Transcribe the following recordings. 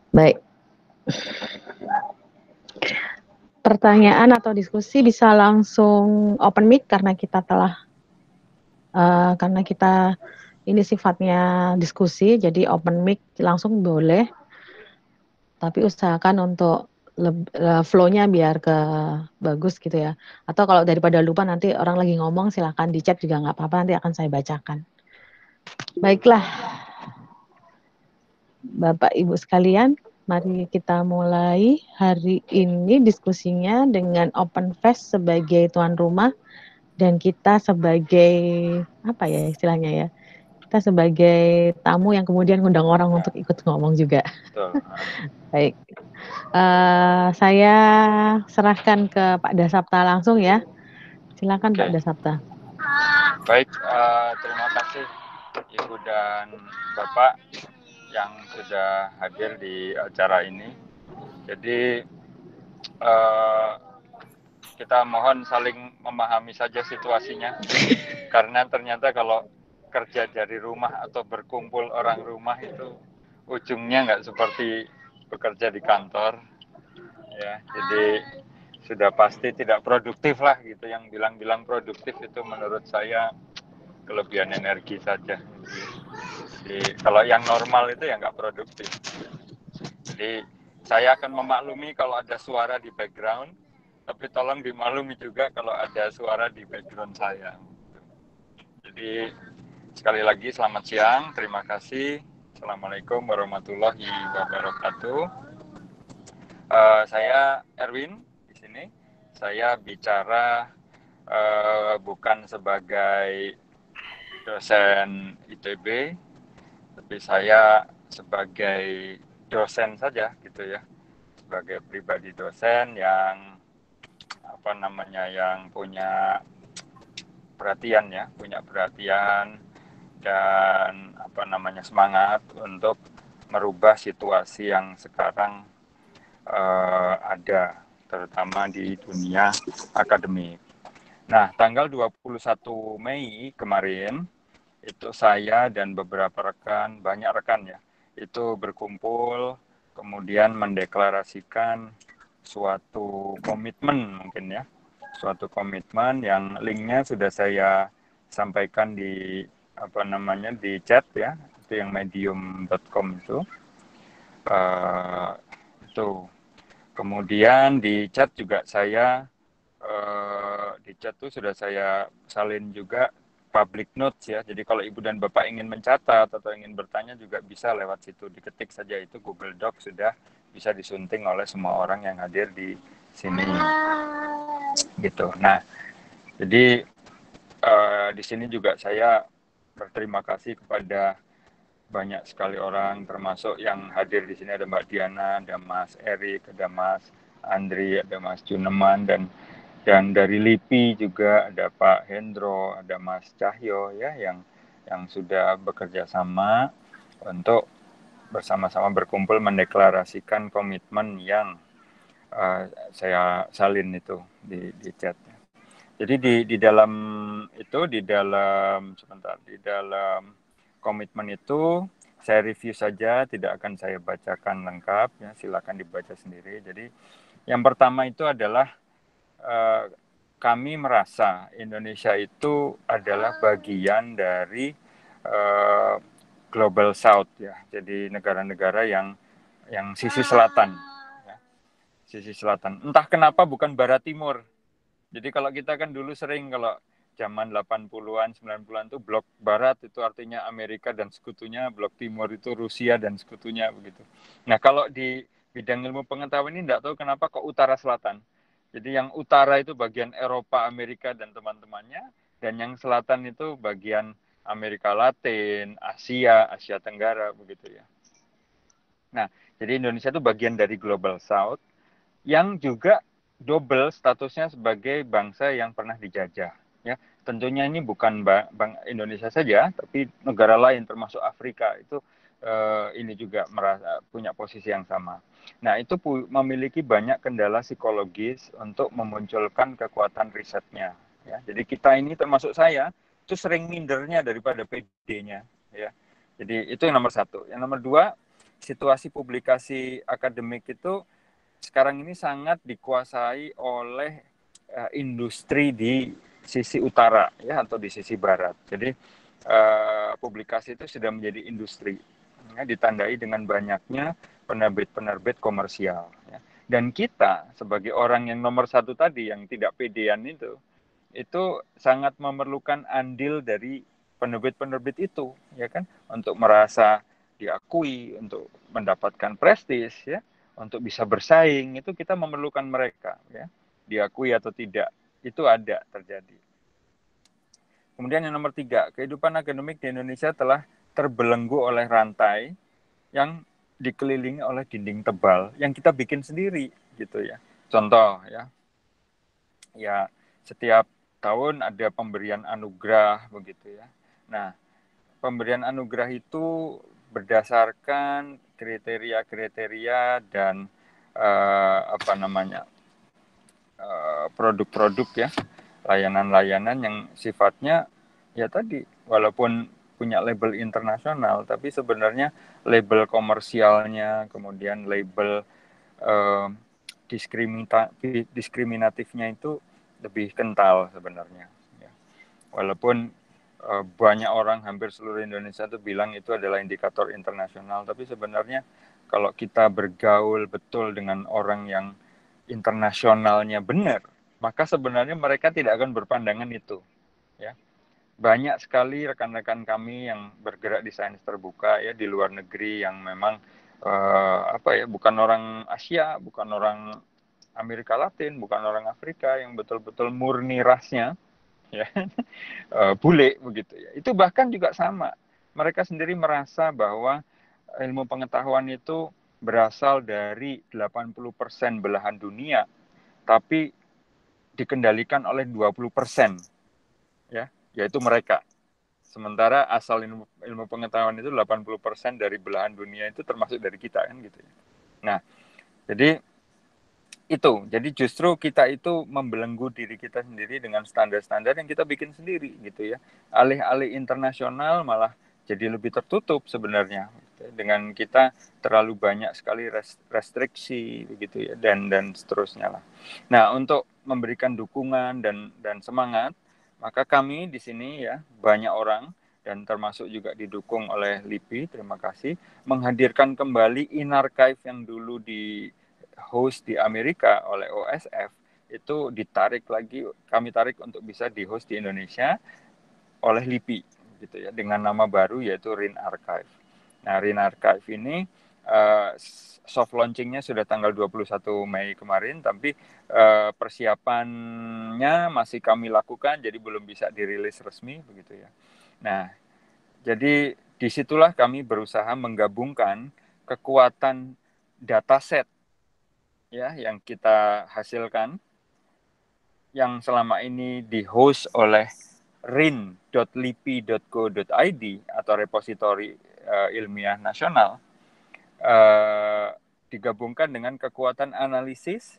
Baik. Pertanyaan atau diskusi bisa langsung open mic karena kita ini sifatnya diskusi, jadi open mic langsung boleh. Tapi usahakan untuk flow-nya biar bagus gitu ya. Atau kalau daripada lupa nanti orang lagi ngomong silahkan di chat juga nggak apa-apa, nanti akan saya bacakan. Baiklah, Bapak Ibu sekalian, mari kita mulai hari ini diskusinya dengan Open Fest sebagai tuan rumah dan kita sebagai apa ya istilahnya ya, kita sebagai tamu yang kemudian ngundang orang untuk ikut ngomong juga. Betul. Baik. Saya serahkan ke Pak Dasapta langsung ya. Silakan Pak Dasapta. Baik, terima kasih Ibu dan Bapak yang sudah hadir di acara ini. Jadi kita mohon saling memahami saja situasinya, karena ternyata kalau kerja dari rumah atau berkumpul orang rumah itu ujungnya nggak seperti bekerja di kantor, ya. Jadi sudah pasti tidak produktif lah gitu. Yang bilang-bilang produktif itu menurut saya kelebihan energi saja. Jadi kalau yang normal itu ya nggak produktif. Jadi saya akan memaklumi kalau ada suara di background, tapi tolong dimaklumi juga kalau ada suara di background saya. Jadi sekali lagi selamat siang, terima kasih. Assalamualaikum warahmatullahi wabarakatuh. Saya Erwin di sini. Saya bicara bukan sebagai dosen ITB, tapi saya sebagai dosen saja gitu ya, sebagai pribadi dosen yang yang punya perhatian ya, punya perhatian dan semangat untuk merubah situasi yang sekarang ada, terutama di dunia akademik. Nah, tanggal 21 Mei kemarin itu saya dan beberapa rekan, banyak rekan ya, itu berkumpul kemudian mendeklarasikan suatu komitmen mungkin ya, suatu komitmen yang linknya sudah saya sampaikan di di chat ya, itu yang medium.com itu. Kemudian di chat juga saya di chat tuh sudah saya salin juga public notes ya. Jadi kalau Ibu dan Bapak ingin mencatat atau ingin bertanya juga bisa lewat situ, diketik saja, itu Google Doc sudah bisa disunting oleh semua orang yang hadir di sini. Gitu. Nah, jadi di sini juga saya berterima kasih kepada banyak sekali orang, termasuk yang hadir di sini ada Mbak Diana, ada Mas Erik, ada Mas Andri, ada Mas Juneman, dan dari LIPI juga ada Pak Hendro, ada Mas Cahyo ya yang sudah bekerja sama untuk bersama-sama berkumpul mendeklarasikan komitmen yang saya salin itu di chat. Jadi di dalam komitmen itu saya review saja, tidak akan saya bacakan lengkap ya, silakan dibaca sendiri. Jadi yang pertama itu adalah kami merasa Indonesia itu adalah bagian dari Global South ya. Jadi negara-negara yang sisi selatan ya. Sisi selatan. Entah kenapa bukan barat timur. Jadi kalau kita kan dulu sering kalau zaman 80-an, 90-an itu blok barat itu artinya Amerika dan sekutunya, blok timur itu Rusia dan sekutunya begitu. Nah, kalau di bidang ilmu pengetahuan ini tidak tahu kenapa kok utara selatan. Jadi yang utara itu bagian Eropa, Amerika dan teman-temannya, dan yang selatan itu bagian Amerika Latin, Asia, Asia Tenggara begitu ya. Nah, jadi Indonesia itu bagian dari Global South yang juga double statusnya sebagai bangsa yang pernah dijajah. Ya, tentunya ini bukan Indonesia saja, tapi negara lain termasuk Afrika itu ini juga merasa punya posisi yang sama. Nah, itu memiliki banyak kendala psikologis untuk memunculkan kekuatan risetnya. Ya. Jadi kita ini termasuk saya itu sering mindernya daripada PD-nya. Ya. Jadi itu yang nomor satu. Yang nomor dua, situasi publikasi akademik itu sekarang ini sangat dikuasai oleh industri di sisi utara ya atau di sisi barat. Jadi publikasi itu sudah menjadi industri, ya, ditandai dengan banyaknya penerbit-penerbit komersial. Ya. Dan kita sebagai orang yang nomor satu tadi yang tidak pedean itu sangat memerlukan andil dari penerbit-penerbit itu, ya kan, untuk merasa diakui, untuk mendapatkan prestis, ya, untuk bisa bersaing, itu kita memerlukan mereka, ya, diakui atau tidak, itu ada terjadi. Kemudian yang nomor tiga, kehidupan akademik di Indonesia telah terbelenggu oleh rantai yang dikelilingi oleh dinding tebal yang kita bikin sendiri, gitu ya. Contoh, ya setiap tahun ada pemberian anugerah begitu ya. Nah, pemberian anugerah itu berdasarkan kriteria-kriteria dan apa namanya produk-produk ya, layanan-layanan yang sifatnya ya tadi walaupun punya label internasional, tapi sebenarnya label komersialnya, kemudian label eh, diskriminatifnya itu lebih kental sebenarnya. Ya. Walaupun banyak orang hampir seluruh Indonesia itu bilang itu adalah indikator internasional, tapi sebenarnya kalau kita bergaul betul dengan orang yang internasionalnya benar, maka sebenarnya mereka tidak akan berpandangan itu. Ya. Banyak sekali rekan-rekan kami yang bergerak di sains terbuka ya di luar negeri yang memang bukan orang Asia, bukan orang Amerika Latin, bukan orang Afrika yang betul-betul murni rasnya, ya bule begitu ya. Itu bahkan juga sama. Mereka sendiri merasa bahwa ilmu pengetahuan itu berasal dari 80% belahan dunia, tapi dikendalikan oleh 20%, ya, yaitu mereka. Sementara asal ilmu pengetahuan itu 80% dari belahan dunia itu termasuk dari kita kan gitu ya. Nah, jadi jadi justru kita itu membelenggu diri kita sendiri dengan standar-standar yang kita bikin sendiri gitu ya. Alih-alih internasional malah jadi lebih tertutup sebenarnya dengan kita terlalu banyak sekali restriksi begitu ya dan seterusnya lah. Nah, untuk memberikan dukungan dan semangat, maka kami di sini ya banyak orang dan termasuk juga didukung oleh LIPI, terima kasih, menghadirkan kembali InArchive yang dulu di host di Amerika oleh OSF itu kami tarik untuk bisa di host di Indonesia oleh LIPI gitu ya dengan nama baru yaitu RIN Archive. Nah, RIN Archive ini soft launchingnya sudah tanggal 21 Mei kemarin, tapi persiapannya masih kami lakukan, jadi belum bisa dirilis resmi begitu ya. Nah, jadi disitulah kami berusaha menggabungkan kekuatan dataset ya yang kita hasilkan yang selama ini di-host oleh rin.lipi.go.id atau repositori ilmiah nasional digabungkan dengan kekuatan analisis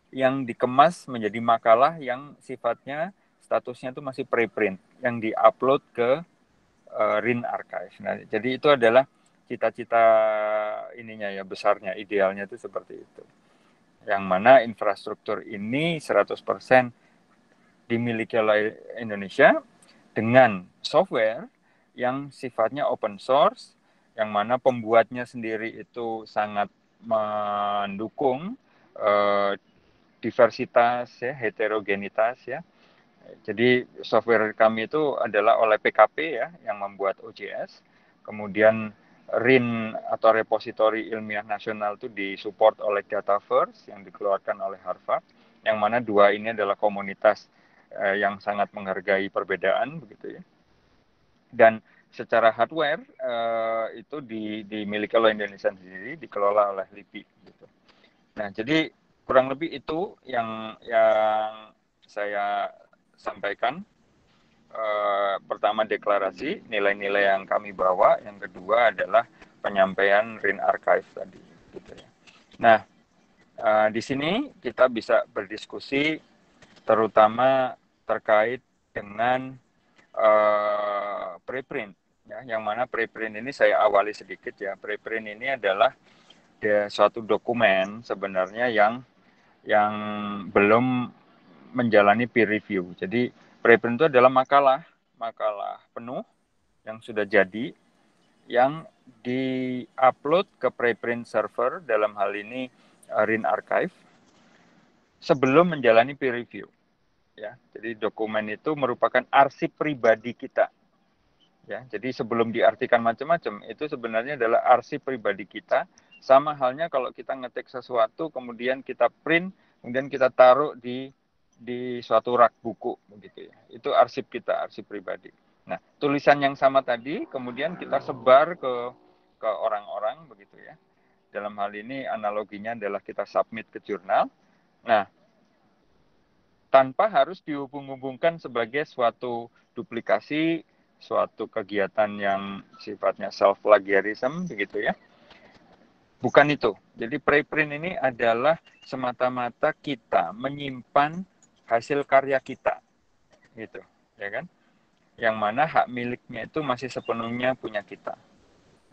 yang dikemas menjadi makalah yang sifatnya statusnya itu masih preprint yang diupload ke RIN Archive. Nah, jadi itu adalah cita-cita ininya ya besarnya, idealnya itu seperti itu. Yang mana infrastruktur ini 100% dimiliki oleh Indonesia dengan software yang sifatnya open source, yang mana pembuatnya sendiri itu sangat mendukung diversitas, ya, heterogenitas, ya. Jadi software kami itu adalah oleh PKP ya, yang membuat OJS. Kemudian RIN atau repositori ilmiah nasional itu disupport oleh Dataverse yang dikeluarkan oleh Harvard, yang mana dua ini adalah komunitas yang sangat menghargai perbedaan begitu ya. Dan secara hardware itu dimiliki oleh Indonesia sendiri, dikelola oleh LIPI gitu. Nah, jadi kurang lebih itu yang saya sampaikan. Pertama deklarasi, nilai-nilai yang kami bawa. Yang kedua adalah penyampaian RIN Archive tadi. Gitu ya. Nah, di sini kita bisa berdiskusi terutama terkait dengan preprint. Ya, yang mana preprint ini saya awali sedikit ya. Preprint ini adalah suatu dokumen sebenarnya yang belum menjalani peer review. Jadi preprint itu adalah makalah penuh yang sudah jadi, yang di-upload ke preprint server, dalam hal ini RIN Archive, sebelum menjalani peer review. Ya, jadi dokumen itu merupakan arsip pribadi kita. Ya, jadi sebelum diartikan macam-macam, itu sebenarnya adalah arsip pribadi kita. Sama halnya kalau kita ngetik sesuatu, kemudian kita print, kemudian kita taruh di suatu rak buku, begitu ya. Itu arsip kita, arsip pribadi. Nah, tulisan yang sama tadi, kemudian kita sebar ke orang-orang, begitu ya. Dalam hal ini analoginya adalah kita submit ke jurnal. Nah, tanpa harus dihubung-hubungkan sebagai suatu duplikasi, suatu kegiatan yang sifatnya self-plagiarism, begitu ya. Bukan itu. Jadi preprint ini adalah semata-mata kita menyimpan hasil karya kita, gitu, ya kan? Yang mana hak miliknya itu masih sepenuhnya punya kita.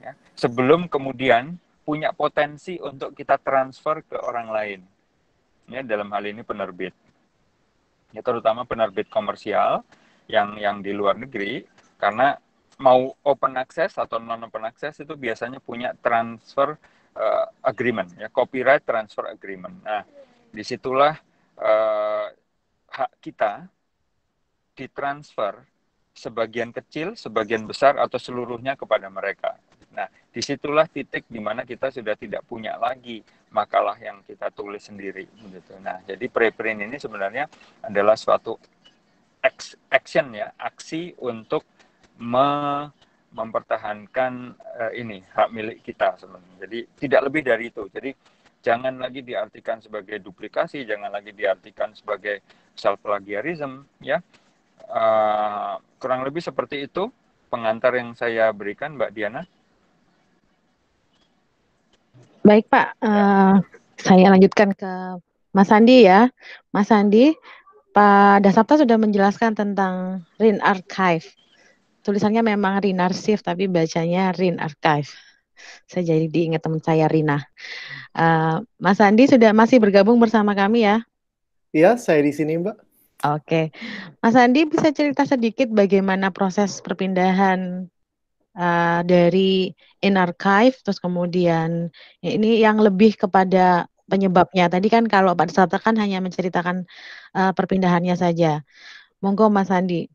Ya. Sebelum kemudian punya potensi untuk kita transfer ke orang lain. Ya, dalam hal ini penerbit. Ya, terutama penerbit komersial yang di luar negeri, karena mau open access atau non open access itu biasanya punya transfer agreement, ya, copyright transfer agreement. Nah, disitulah hak kita ditransfer sebagian kecil, sebagian besar, atau seluruhnya kepada mereka. Nah, disitulah titik di mana kita sudah tidak punya lagi makalah yang kita tulis sendiri. Gitu. Nah, jadi preprint ini sebenarnya adalah suatu action, ya, aksi untuk mempertahankan ini hak milik kita sebenarnya. Jadi tidak lebih dari itu. Jadi jangan lagi diartikan sebagai duplikasi, jangan lagi diartikan sebagai self-plagiarism, ya. Kurang lebih seperti itu pengantar yang saya berikan, Mbak Diana. Baik Pak, saya lanjutkan ke Mas Andi ya. Mas Andi, Pak Dasapta sudah menjelaskan tentang RIN Archive. Tulisannya memang RIN Archive, tapi bacanya RIN Archive. Saya jadi diingat teman saya Rina. Mas Andi masih bergabung bersama kami ya? Iya, saya di sini, Mbak. Oke, Mas Andi bisa cerita sedikit bagaimana proses perpindahan dari in archive, terus kemudian ini yang lebih kepada penyebabnya. Tadi kan kalau Pak Dasapta kan hanya menceritakan perpindahannya saja. Monggo Mas Andi.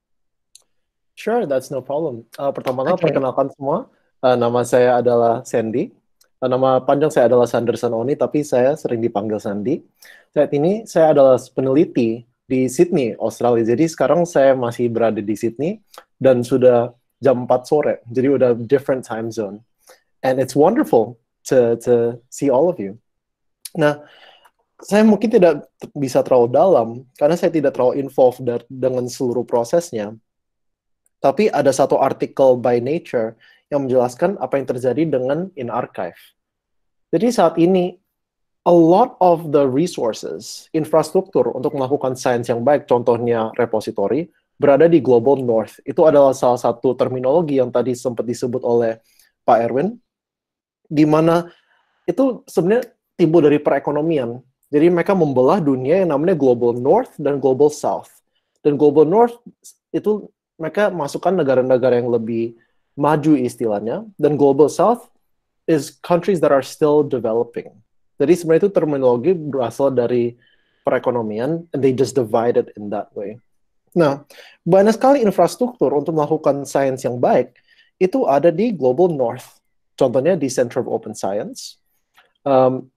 Sure, that's no problem. Pertama-tama perkenalkan semua. Nama saya adalah Sandy. Nama panjang saya adalah Sanderson Oni, tapi saya sering dipanggil Sandy. Saat ini saya adalah peneliti di Sydney, Australia. Jadi sekarang saya masih berada di Sydney dan sudah jam 4 sore. Jadi udah different time zone. And it's wonderful to see all of you. Nah, saya mungkin tidak bisa terlalu dalam karena saya tidak terlalu involved dengan seluruh prosesnya. Tapi ada satu artikel by Nature yang menjelaskan apa yang terjadi dengan in archive. Jadi saat ini, a lot of the resources, infrastruktur untuk melakukan sains yang baik, contohnya repository, berada di Global North. Itu adalah salah satu terminologi yang tadi sempat disebut oleh Pak Erwin, di mana itu sebenarnya timbul dari perekonomian. Jadi mereka membelah dunia yang namanya Global North dan Global South. Dan Global North itu mereka masukkan negara-negara yang lebih maju istilahnya, dan Global South is countries that are still developing. Jadi sebenarnya itu terminologi berasal dari perekonomian, and they just divide it in that way. Nah, banyak sekali infrastruktur untuk melakukan sains yang baik, itu ada di Global North. Contohnya di Center of Open Science.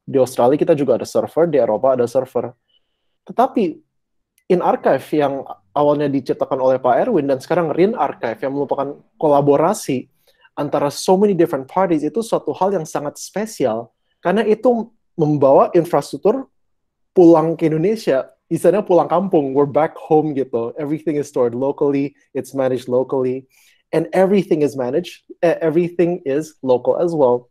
Di Australia kita juga ada server, di Eropa ada server. Tetapi in archive yang awalnya diciptakan oleh Pak Erwin dan sekarang RIN Archive yang merupakan kolaborasi antara so many different parties, itu suatu hal yang sangat spesial karena itu membawa infrastruktur pulang ke Indonesia, istilahnya pulang kampung, we're back home gitu. Everything is stored locally, it's managed locally, and everything is managed, everything is local as well.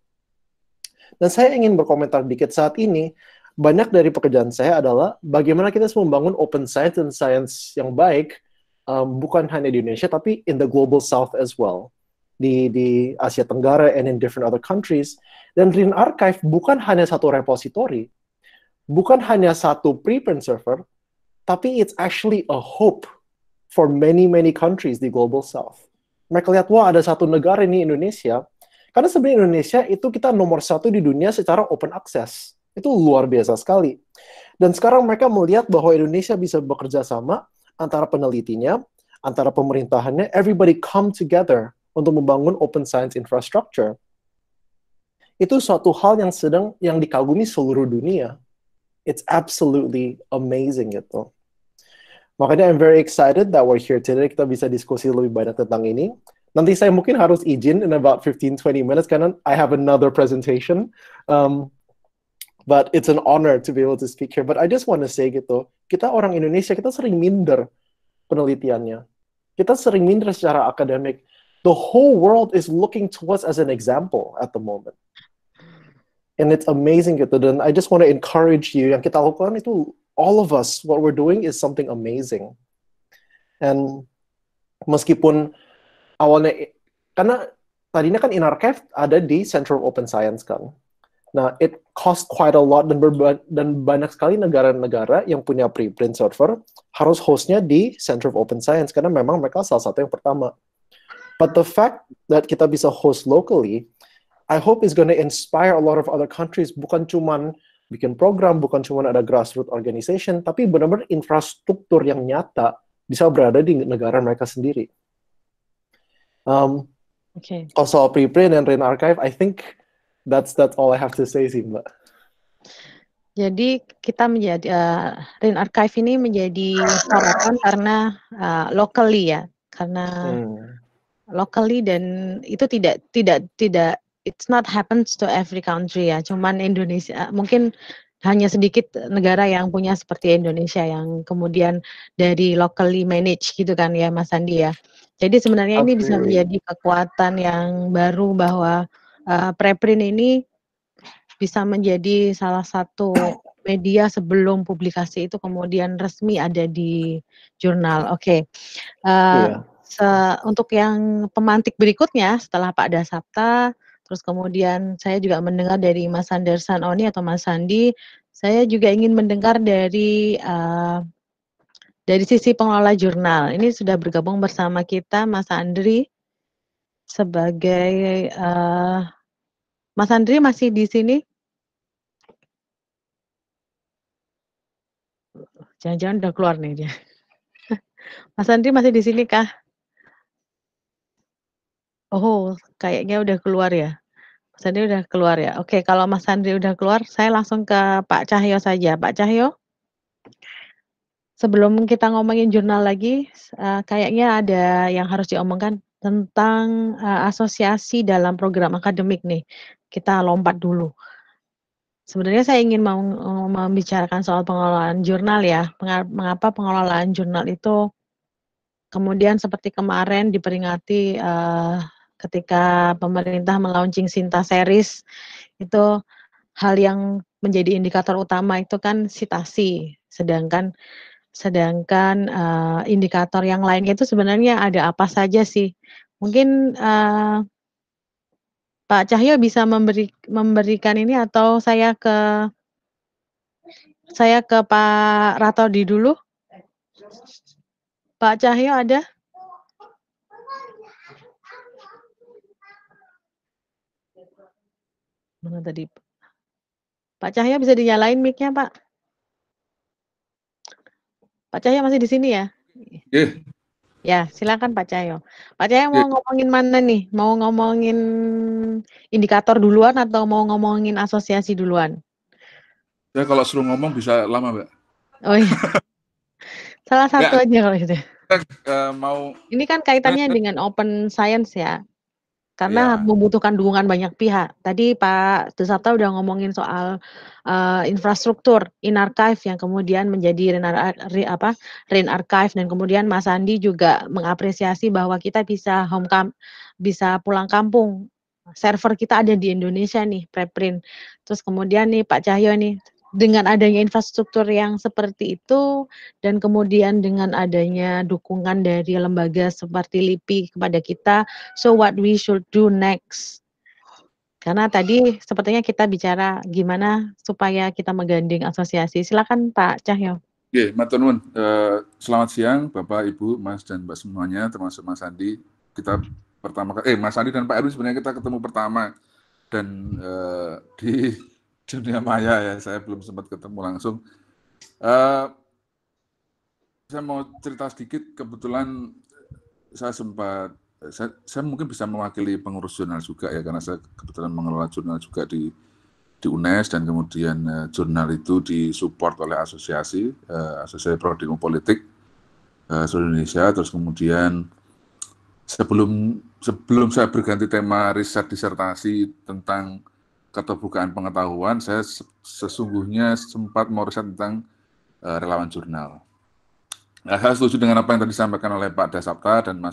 Dan saya ingin berkomentar dikit saat ini, banyak dari pekerjaan saya adalah bagaimana kita membangun open science dan science yang baik, bukan hanya di Indonesia, tapi in the global south as well. Di Asia Tenggara and in different other countries. Dan RIN Archive bukan hanya satu repository, bukan hanya satu preprint server, tapi it's actually a hope for many countries di global south. Mereka lihat, wah ada satu negara ini Indonesia, karena sebenarnya Indonesia itu kita nomor 1 di dunia secara open access. Itu luar biasa sekali. Dan sekarang mereka melihat bahwa Indonesia bisa bekerja sama antara penelitinya, antara pemerintahannya, everybody come together untuk membangun open science infrastructure. Itu suatu hal yang dikagumi seluruh dunia. It's absolutely amazing gitu. Makanya I'm very excited that we're here today. Kita bisa diskusi lebih banyak tentang ini. Nanti saya mungkin harus izin in about 15-20 minutes karena I have another presentation. But it's an honor to be able to speak here. But I just want to say gitu, kita orang Indonesia, kita sering minder penelitiannya. Kita sering minder secara akademik. The whole world is looking to us as an example at the moment. And it's amazing gitu. Dan I just want to encourage you, yang kita lakukan itu, all of us, what we're doing is something amazing. And meskipun awalnya, karena tadinya kan InArchive ada di Center of Open Science kan. Nah, it cost quite a lot dan banyak sekali negara-negara yang punya preprint server harus hostnya di Center of Open Science karena memang mereka salah satu yang pertama. But the fact that kita bisa host locally, I hope is going to inspire a lot of other countries, bukan cuman bikin program, bukan cuman ada grassroots organization, tapi benar-benar infrastruktur yang nyata bisa berada di negara mereka sendiri. Kalau soal preprint dan RIN Archive, I think that's all I have to say sih, Mbak. Jadi kita menjadi RIN Archive ini menjadi sorotan karena locally ya, karena locally dan itu tidak it's not happens to every country ya, cuman Indonesia mungkin hanya sedikit negara yang punya seperti Indonesia yang kemudian dari locally manage gitu kan ya Mas Andi ya. Jadi sebenarnya ini bisa menjadi kekuatan yang baru bahwa preprint ini bisa menjadi salah satu media sebelum publikasi itu kemudian resmi ada di jurnal. Oke. Untuk yang pemantik berikutnya setelah Pak Dasapta, terus kemudian saya juga mendengar dari Mas Sandersan Oni atau Mas Sandi, saya juga ingin mendengar dari sisi pengelola jurnal. Ini sudah bergabung bersama kita Mas Andri sebagai Mas Andri masih di sini? Jangan-jangan udah keluar nih dia. Mas Andri masih di sini kah? Oh, kayaknya udah keluar ya. Mas Andri udah keluar ya. Oke, kalau Mas Andri udah keluar, saya langsung ke Pak Cahyo saja. Pak Cahyo, sebelum kita ngomongin jurnal lagi, kayaknya ada yang harus diomongkan tentang asosiasi dalam program akademik nih. Kita lompat dulu. Sebenarnya saya ingin mau membicarakan soal pengelolaan jurnal ya. Mengapa pengelolaan jurnal itu kemudian seperti kemarin diperingati ketika pemerintah melaunching Sinta Series, itu hal yang menjadi indikator utama itu kan citasi, sedangkan indikator yang lainnya itu sebenarnya ada apa saja sih? Mungkin Pak Cahyo bisa memberikan ini atau saya ke Pak Ratodi dulu. Pak Cahyo ada? Mana tadi? Pak Cahyo bisa dinyalain mic-nya, Pak? Pak Cahyo masih di sini ya? Ya, silakan Pak Cahyo. Pak Cahyo mau ngomongin mana nih? Mau ngomongin indikator duluan atau mau ngomongin asosiasi duluan? Ya kalau suruh ngomong bisa lama, Mbak. Oh iya. Salah satu aja kalau gitu. Ini kan kaitannya dengan open science ya. Karena membutuhkan dukungan banyak pihak. Tadi Pak Dasapta udah ngomongin soal infrastruktur InArchive yang kemudian menjadi RIN Archive, dan kemudian Mas Andi juga mengapresiasi bahwa kita bisa bisa pulang kampung server kita ada di Indonesia nih, preprint. Terus kemudian nih Pak Cahyo nih, dengan adanya infrastruktur yang seperti itu dan kemudian dengan adanya dukungan dari lembaga seperti LIPI kepada kita, so what we should do next? Karena tadi sepertinya kita bicara gimana supaya kita menggandeng asosiasi. Silakan Pak Cahyo. Oke, matur nuwun. Selamat siang Bapak, Ibu, Mas dan Mbak semuanya, termasuk Mas Andi. Kita pertama kali, Mas Andi dan Pak Erwin sebenarnya kita ketemu pertama dan di dunia maya ya, saya belum sempat ketemu langsung. Saya mau cerita sedikit, kebetulan saya sempat, saya mungkin bisa mewakili pengurus jurnal juga ya, karena saya kebetulan mengelola jurnal juga di UNES, dan kemudian jurnal itu disupport oleh asosiasi Prodi Ilmu Politik seluruh Indonesia. Terus kemudian sebelum saya berganti tema riset disertasi tentang keterbukaan pengetahuan, saya sesungguhnya sempat mau riset tentang relawan jurnal. Nah, saya setuju dengan apa yang tadi disampaikan oleh Pak Dasapta dan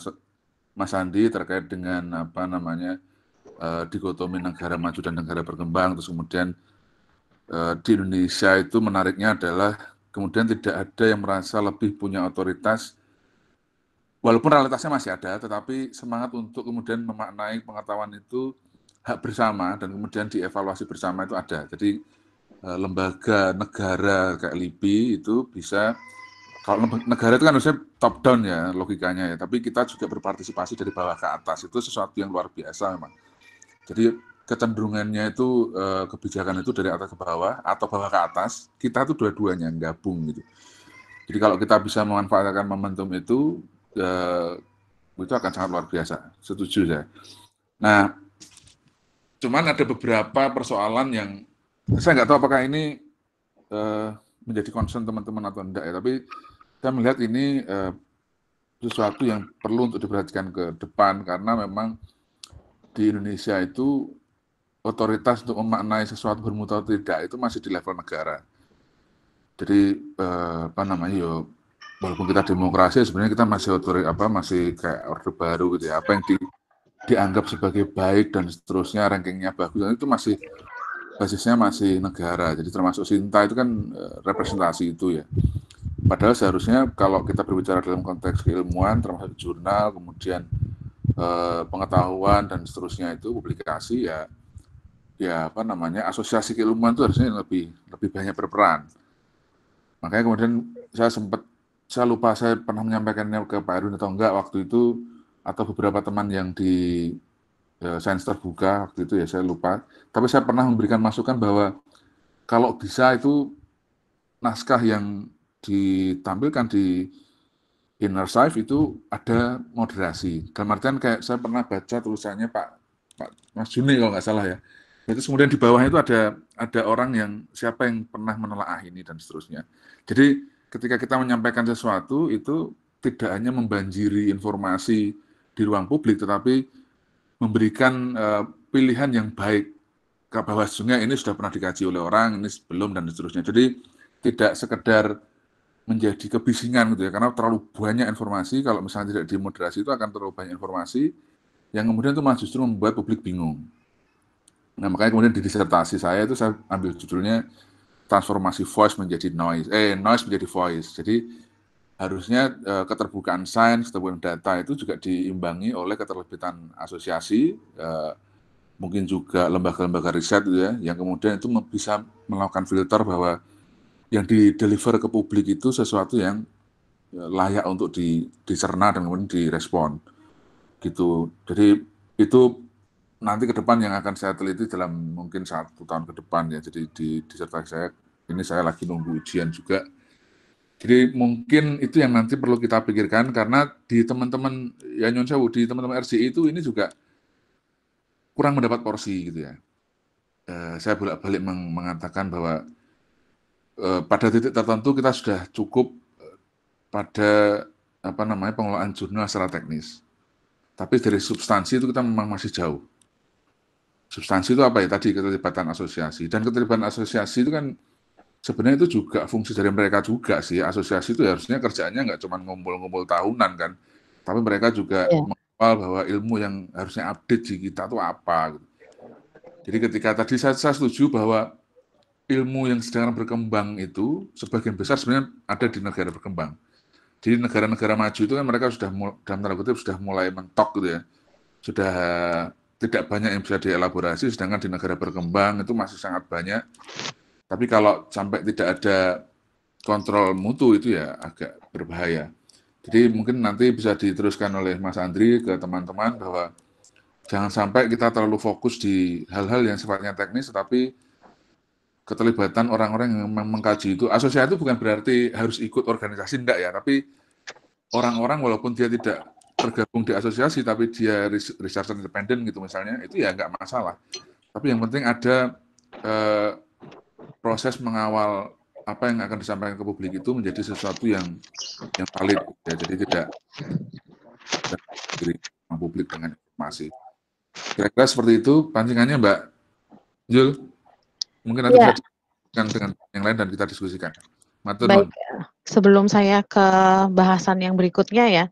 Mas Andi terkait dengan dikotomi negara maju dan negara berkembang. Terus kemudian di Indonesia itu menariknya adalah kemudian tidak ada yang merasa lebih punya otoritas, walaupun realitasnya masih ada, tetapi semangat untuk kemudian memaknai pengetahuan itu hak bersama dan kemudian dievaluasi bersama itu ada. Jadi lembaga negara kayak LIPI itu bisa, kalau negara itu kan harusnya top down ya logikanya ya, tapi kita juga berpartisipasi dari bawah ke atas, itu sesuatu yang luar biasa memang. Jadi kecenderungannya itu kebijakan itu dari atas ke bawah atau bawah ke atas, kita tuh dua-duanya gabung gitu. Jadi kalau kita bisa memanfaatkan momentum itu akan sangat luar biasa, setuju saya. Nah, cuman ada beberapa persoalan yang saya nggak tahu apakah ini menjadi concern teman-teman atau enggak ya, tapi saya melihat ini sesuatu yang perlu untuk diperhatikan ke depan, karena memang di Indonesia itu otoritas untuk memaknai sesuatu bermutu atau tidak itu masih di level negara. Jadi walaupun kita demokrasi, sebenarnya kita masih masih kayak orde baru gitu ya. Apa yang dianggap sebagai baik dan seterusnya, rankingnya bagus, itu masih basisnya masih negara. Jadi termasuk Sinta itu kan representasi itu ya. Padahal seharusnya kalau kita berbicara dalam konteks keilmuan, termasuk jurnal, kemudian pengetahuan dan seterusnya itu publikasi asosiasi keilmuan itu harusnya lebih banyak berperan. Makanya kemudian saya lupa saya pernah menyampaikannya ke Pak Erwin atau enggak waktu itu, atau beberapa teman yang di Sains Terbuka waktu itu ya, saya lupa. Tapi saya pernah memberikan masukan bahwa kalau bisa itu naskah yang ditampilkan di Inner Saif itu ada moderasi. Dalam artian kayak saya pernah baca tulisannya Pak Mas Juni kalau nggak salah ya. Itu kemudian di bawahnya itu ada orang yang siapa yang pernah menelaah ini dan seterusnya. Jadi ketika kita menyampaikan sesuatu itu tidak hanya membanjiri informasi di ruang publik, tetapi memberikan pilihan yang baik bahwa sesungguhnya ini sudah pernah dikaji oleh orang, ini belum dan seterusnya. Jadi tidak sekedar menjadi kebisingan gitu ya, karena terlalu banyak informasi. Kalau misalnya tidak dimoderasi itu akan terlalu banyak informasi yang kemudian itu malah justru membuat publik bingung. Nah, makanya kemudian di disertasi saya itu saya ambil judulnya transformasi voice menjadi noise, noise menjadi voice. Jadi harusnya keterbukaan sains, keterbukaan data itu juga diimbangi oleh keterlibatan asosiasi, mungkin juga lembaga-lembaga riset gitu ya, yang kemudian itu bisa melakukan filter bahwa yang di-deliver ke publik itu sesuatu yang layak untuk dicerna dan kemudian direspon gitu. Jadi itu nanti ke depan yang akan saya teliti dalam mungkin 1 tahun ke depan ya. Jadi di disertasi saya ini saya lagi nunggu ujian juga. Jadi mungkin itu yang nanti perlu kita pikirkan, karena di teman-teman ya Nyon Sewu, di teman-teman RCI itu ini juga kurang mendapat porsi gitu ya. Saya bolak-balik mengatakan bahwa pada titik tertentu kita sudah cukup pada pengelolaan jurnal secara teknis. Tapi dari substansi itu kita memang masih jauh. Substansi itu apa ya? Tadi keterlibatan asosiasi. Dan keterlibatan asosiasi itu kan sebenarnya itu juga fungsi dari mereka juga sih. Asosiasi itu harusnya kerjaannya nggak cuma ngumpul-ngumpul tahunan kan. Tapi mereka juga bahwa ilmu yang harusnya update di kita itu apa. Gitu. Jadi ketika tadi saya setuju bahwa ilmu yang sedang berkembang itu sebagian besar sebenarnya ada di negara berkembang. Jadi negara-negara maju itu kan mereka sudah dalam tanda kutip sudah mulai mentok gitu ya. Sudah tidak banyak yang bisa dielaborasi, sedangkan di negara berkembang itu masih sangat banyak. Tapi kalau sampai tidak ada kontrol mutu itu ya agak berbahaya. Jadi mungkin nanti bisa diteruskan oleh Mas Andri ke teman-teman bahwa jangan sampai kita terlalu fokus di hal-hal yang sifatnya teknis, tetapi keterlibatan orang-orang yang mengkaji itu. Asosiasi itu bukan berarti harus ikut organisasi, enggak ya, tapi orang-orang walaupun dia tidak tergabung di asosiasi, tapi dia research independen gitu misalnya, itu ya nggak masalah. Tapi yang penting ada proses mengawal apa yang akan disampaikan ke publik itu menjadi sesuatu yang valid, ya. Jadi tidak diri publik dengan informasi. Kira-kira seperti itu pancingannya, Mbak Jul. Mungkin nanti bisa diskusikan dengan yang lain dan kita diskusikan. Matur Baik, sebelum saya ke bahasan yang berikutnya ya,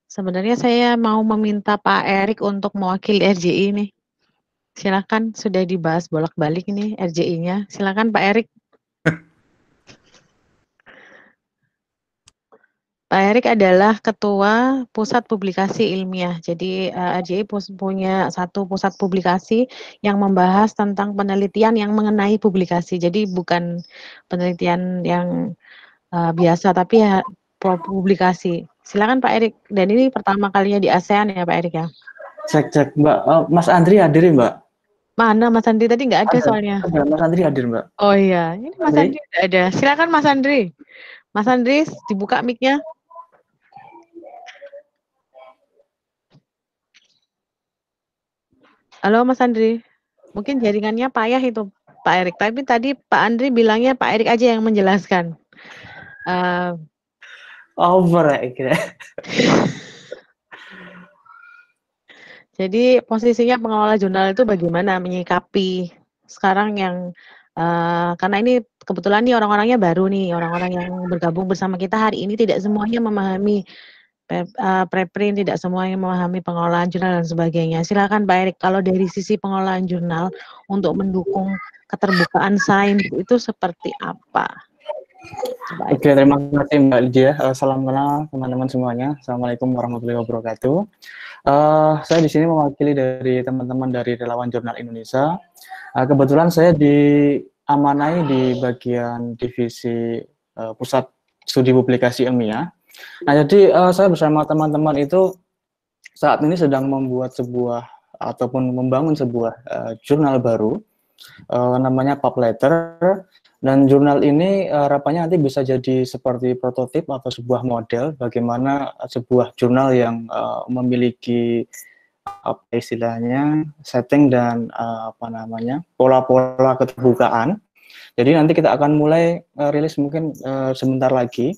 sebenarnya saya mau meminta Pak Erik untuk mewakili RJI ini. Silakan, sudah dibahas bolak-balik ini RJI-nya. Silakan Pak Erik. Pak Erik adalah Ketua Pusat Publikasi Ilmiah. Jadi RJI punya satu pusat publikasi yang membahas tentang penelitian yang mengenai publikasi. Jadi bukan penelitian yang biasa, tapi ya publikasi. Silakan Pak Erik. Dan ini pertama kalinya di ASEAN ya Pak Erik ya. Cek Mbak. Mas Andri hadir Mbak? Mana Mas Andri tadi nggak ada soalnya. Ada, Mas Andri hadir Mbak. Oh iya, ini Mas Andri nggak ada. Silakan Mas Andri. Mas Andri dibuka mic-nya. Halo Mas Andri. Mungkin jaringannya payah itu Pak Erik. Tapi tadi Pak Andri bilangnya Pak Erik aja yang menjelaskan. Over ya kira. Jadi posisinya pengelola jurnal itu bagaimana menyikapi sekarang yang karena ini kebetulan nih orang-orangnya baru nih, orang-orang yang bergabung bersama kita hari ini tidak semuanya memahami preprint, tidak semuanya memahami pengelolaan jurnal dan sebagainya. Silakan Pak Erik, kalau dari sisi pengelolaan jurnal untuk mendukung keterbukaan sains itu seperti apa? Oke, terima kasih Mbak Lydia. Salam kenal teman-teman semuanya. Assalamualaikum warahmatullahi wabarakatuh. Saya di sini mewakili dari teman-teman dari Relawan Jurnal Indonesia. Kebetulan saya diamanai di bagian divisi Pusat Studi Publikasi Ilmiah. Nah, jadi saya bersama teman-teman itu saat ini sedang membuat sebuah ataupun membangun sebuah jurnal baru, namanya PubLetter. Dan jurnal ini harapannya nanti bisa jadi seperti prototip atau sebuah model bagaimana sebuah jurnal yang memiliki apa istilahnya setting dan pola-pola keterbukaan. Jadi nanti kita akan mulai rilis mungkin sebentar lagi.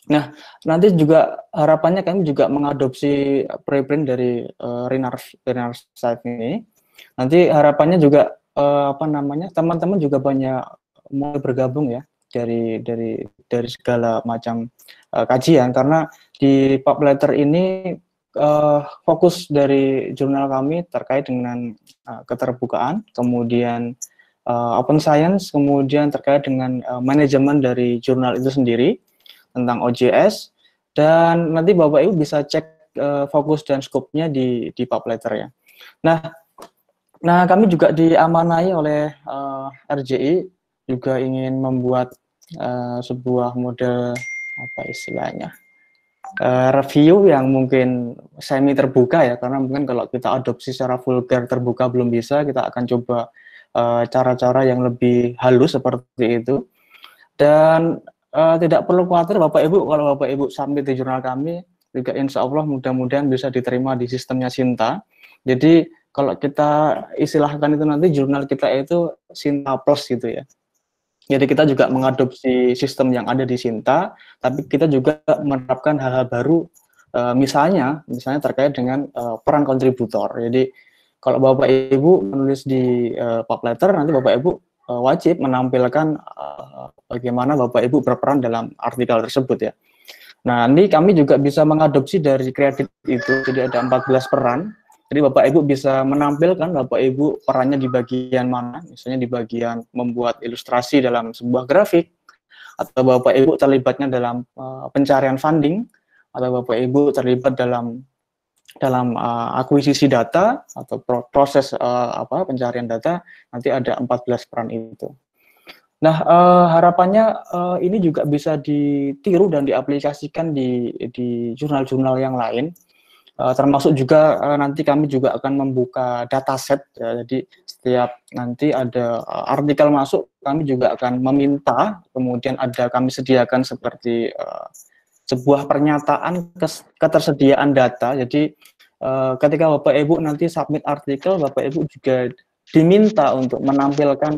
Nah, nanti juga harapannya kami juga mengadopsi preprint dari Renard Site ini. Nanti harapannya juga teman-teman juga banyak mulai bergabung ya dari segala macam kajian, karena di PubLetter ini fokus dari jurnal kami terkait dengan keterbukaan, kemudian open science, kemudian terkait dengan manajemen dari jurnal itu sendiri tentang OJS, dan nanti Bapak Ibu bisa cek fokus dan skopnya di PubLetter ya. Nah kami juga diamanai oleh RJI juga ingin membuat sebuah model apa istilahnya review yang mungkin semi terbuka ya, karena mungkin kalau kita adopsi secara vulgar terbuka belum bisa, kita akan coba cara-cara yang lebih halus seperti itu. Dan tidak perlu khawatir Bapak Ibu, kalau Bapak Ibu submit di jurnal kami juga insya Allah mudah-mudahan bisa diterima di sistemnya Sinta. Jadi kalau kita istilahkan itu nanti jurnal kita itu Sinta Plus gitu ya. Jadi kita juga mengadopsi sistem yang ada di Sinta, tapi kita juga menerapkan hal-hal baru, misalnya terkait dengan peran kontributor. Jadi kalau Bapak Ibu menulis di PubLetter, nanti Bapak Ibu wajib menampilkan bagaimana Bapak Ibu berperan dalam artikel tersebut ya. Nah, ini kami juga bisa mengadopsi dari kredit itu, jadi ada 14 peran. Jadi Bapak Ibu bisa menampilkan Bapak Ibu perannya di bagian mana, misalnya di bagian membuat ilustrasi dalam sebuah grafik, atau Bapak Ibu terlibatnya dalam pencarian funding, atau Bapak Ibu terlibat dalam akuisisi data atau proses pencarian data, nanti ada 14 peran itu. Nah, harapannya ini juga bisa ditiru dan diaplikasikan di jurnal-jurnal yang lain. Termasuk juga nanti kami juga akan membuka dataset, ya, jadi setiap nanti ada artikel masuk, kami juga akan meminta, kemudian kami sediakan seperti sebuah pernyataan ketersediaan data. Jadi ketika Bapak Ibu nanti submit artikel, Bapak Ibu juga diminta untuk menampilkan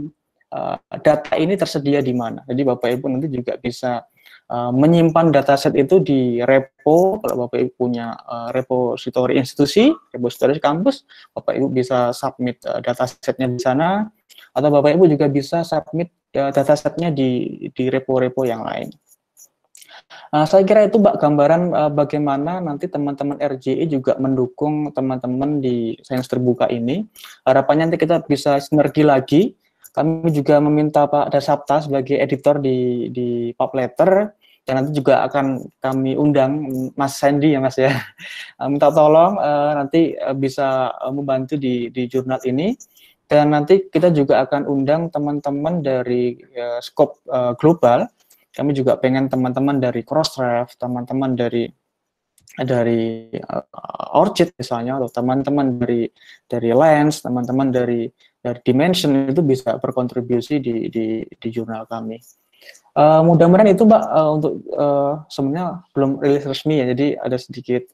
data ini tersedia di mana. Jadi Bapak Ibu nanti juga bisa menyimpan dataset itu di repo. Kalau Bapak Ibu punya repository institusi, repository kampus, Bapak Ibu bisa submit datasetnya di sana, atau Bapak Ibu juga bisa submit datasetnya di repo-repo yang lain. Saya kira itu Mbak gambaran bagaimana nanti teman-teman RJI juga mendukung teman-teman di Sains Terbuka ini. Harapannya nanti kita bisa sinergi lagi. Kami juga meminta Pak Dasapta sebagai editor di Publetter, dan nanti juga akan kami undang Mas Sandy ya Mas ya, minta tolong nanti bisa membantu di jurnal ini, dan nanti kita juga akan undang teman-teman dari skop global. Kami juga pengen teman-teman dari Crossref, teman-teman dari ORCID misalnya, atau teman-teman dari Lens, teman-teman dari Dimension itu bisa berkontribusi di jurnal kami. Mudah-mudahan itu Mbak untuk sebenarnya belum rilis resmi ya, jadi ada sedikit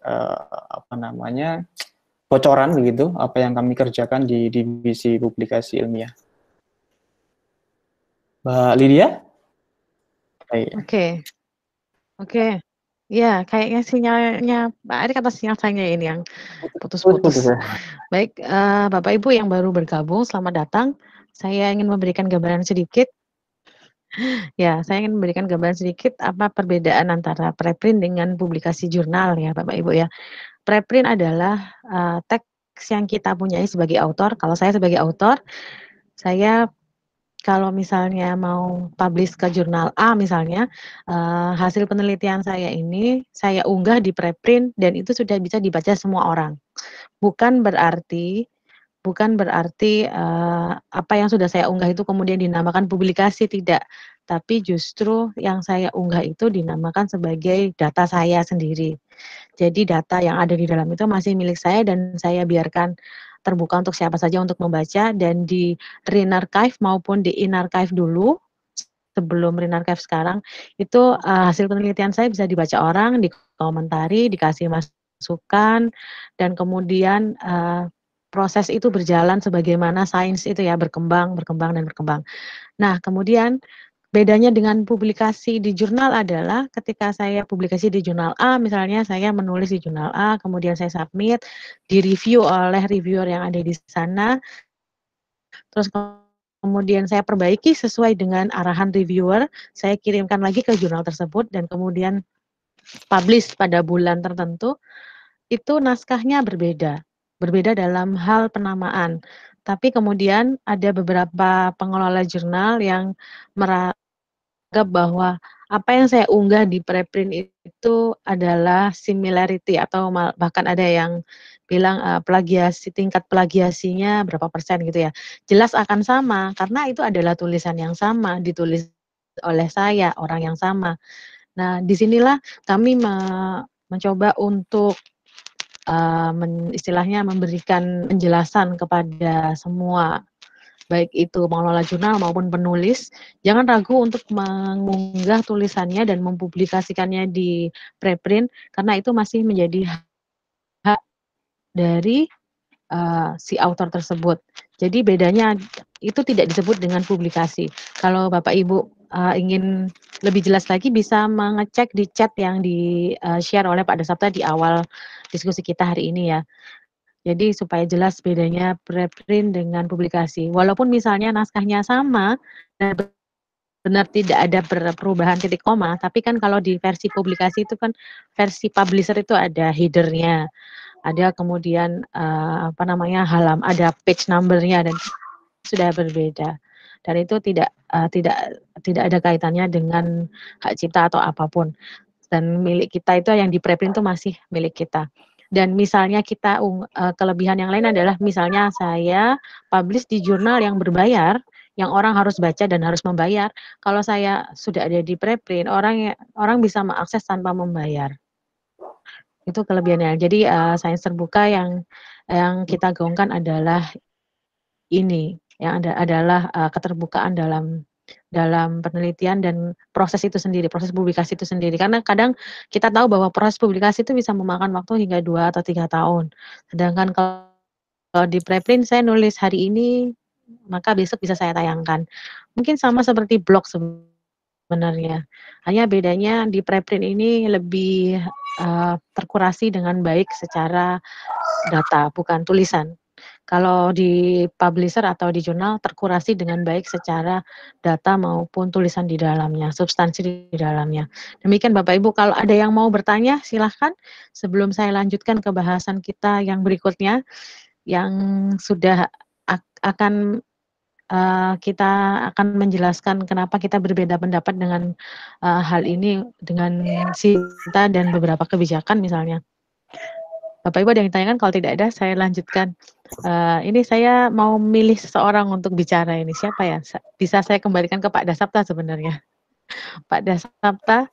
bocoran begitu apa yang kami kerjakan di divisi publikasi ilmiah. Mbak Lydia? Oke. Ya, kayaknya sinyalnya Pak Ari kata sinyal saya ini yang putus-putus. Baik, Bapak Ibu yang baru bergabung, selamat datang. Saya ingin memberikan gambaran sedikit. Ya, saya ingin memberikan gambaran sedikit apa perbedaan antara preprint dengan publikasi jurnal ya, Bapak Ibu ya. Preprint adalah teks yang kita punyai sebagai autor. Kalau saya sebagai autor, saya kalau misalnya mau publish ke jurnal A misalnya, hasil penelitian saya ini saya unggah di preprint dan itu sudah bisa dibaca semua orang. Bukan berarti apa yang sudah saya unggah itu kemudian dinamakan publikasi, tidak. Tapi justru yang saya unggah itu dinamakan sebagai data saya sendiri. Jadi data yang ada di dalam itu masih milik saya dan saya biarkan terbuka untuk siapa saja untuk membaca, dan di RIN-Archive maupun di InArchive dulu, sebelum RIN-Archive sekarang, itu hasil penelitian saya bisa dibaca orang, dikomentari, dikasih masukan, dan kemudian proses itu berjalan sebagaimana sains itu ya, berkembang. Nah, kemudian bedanya dengan publikasi di jurnal adalah ketika saya publikasi di jurnal A, misalnya saya menulis di jurnal A, kemudian saya submit, direview oleh reviewer yang ada di sana, terus kemudian saya perbaiki sesuai dengan arahan reviewer, saya kirimkan lagi ke jurnal tersebut, dan kemudian publish pada bulan tertentu, itu naskahnya berbeda dalam hal penamaan. Tapi kemudian ada beberapa pengelola jurnal yang menganggap bahwa apa yang saya unggah di preprint itu adalah similarity, atau bahkan ada yang bilang tingkat plagiasinya berapa persen gitu ya. Jelas akan sama karena itu adalah tulisan yang sama, ditulis oleh saya, orang yang sama. Nah, disinilah kami mencoba untuk istilahnya memberikan penjelasan kepada semua, baik itu pengelola jurnal maupun penulis, jangan ragu untuk mengunggah tulisannya dan mempublikasikannya di preprint, karena itu masih menjadi hak dari si author tersebut. Jadi bedanya itu tidak disebut dengan publikasi. Kalau Bapak Ibu ingin lebih jelas lagi, bisa mengecek di chat yang di-share oleh Pak Dasapta di awal diskusi kita hari ini ya. Jadi supaya jelas bedanya preprint dengan publikasi. Walaupun misalnya naskahnya sama dan benar tidak ada perubahan titik koma, tapi kan kalau di versi publikasi itu kan versi publisher itu ada header-nya, ada kemudian ada page number-nya dan sudah berbeda. Dan itu tidak ada kaitannya dengan hak cipta atau apapun. Dan milik kita itu yang di preprint itu masih milik kita. Dan misalnya kita kelebihan yang lain adalah misalnya saya publish di jurnal yang berbayar, yang orang harus baca dan harus membayar. Kalau saya sudah ada di preprint, orang bisa mengakses tanpa membayar. Itu kelebihannya. Jadi sains terbuka yang kita gaungkan adalah ini, yang adalah keterbukaan dalam penelitian dan proses itu sendiri, proses publikasi itu sendiri. Karena kadang kita tahu bahwa proses publikasi itu bisa memakan waktu hingga 2 atau 3 tahun. Sedangkan kalau di preprint saya nulis hari ini, maka besok bisa saya tayangkan. Mungkin sama seperti blog sebenarnya. Hanya bedanya di preprint ini lebih terkurasi dengan baik secara data, bukan tulisan. Kalau di publisher atau di jurnal terkurasi dengan baik secara data maupun tulisan di dalamnya, substansi di dalamnya. Demikian Bapak Ibu, kalau ada yang mau bertanya silahkan sebelum saya lanjutkan ke bahasan kita yang berikutnya yang sudah kita akan menjelaskan kenapa kita berbeda pendapat dengan hal ini dengan Sinta dan beberapa kebijakan misalnya. Bapak Ibu ada yang ditanyakan? Kalau tidak ada, saya lanjutkan. Ini saya mau milih seseorang untuk bicara ini. Siapa ya? Bisa saya kembalikan ke Pak Dasapta sebenarnya. Pak Dasapta,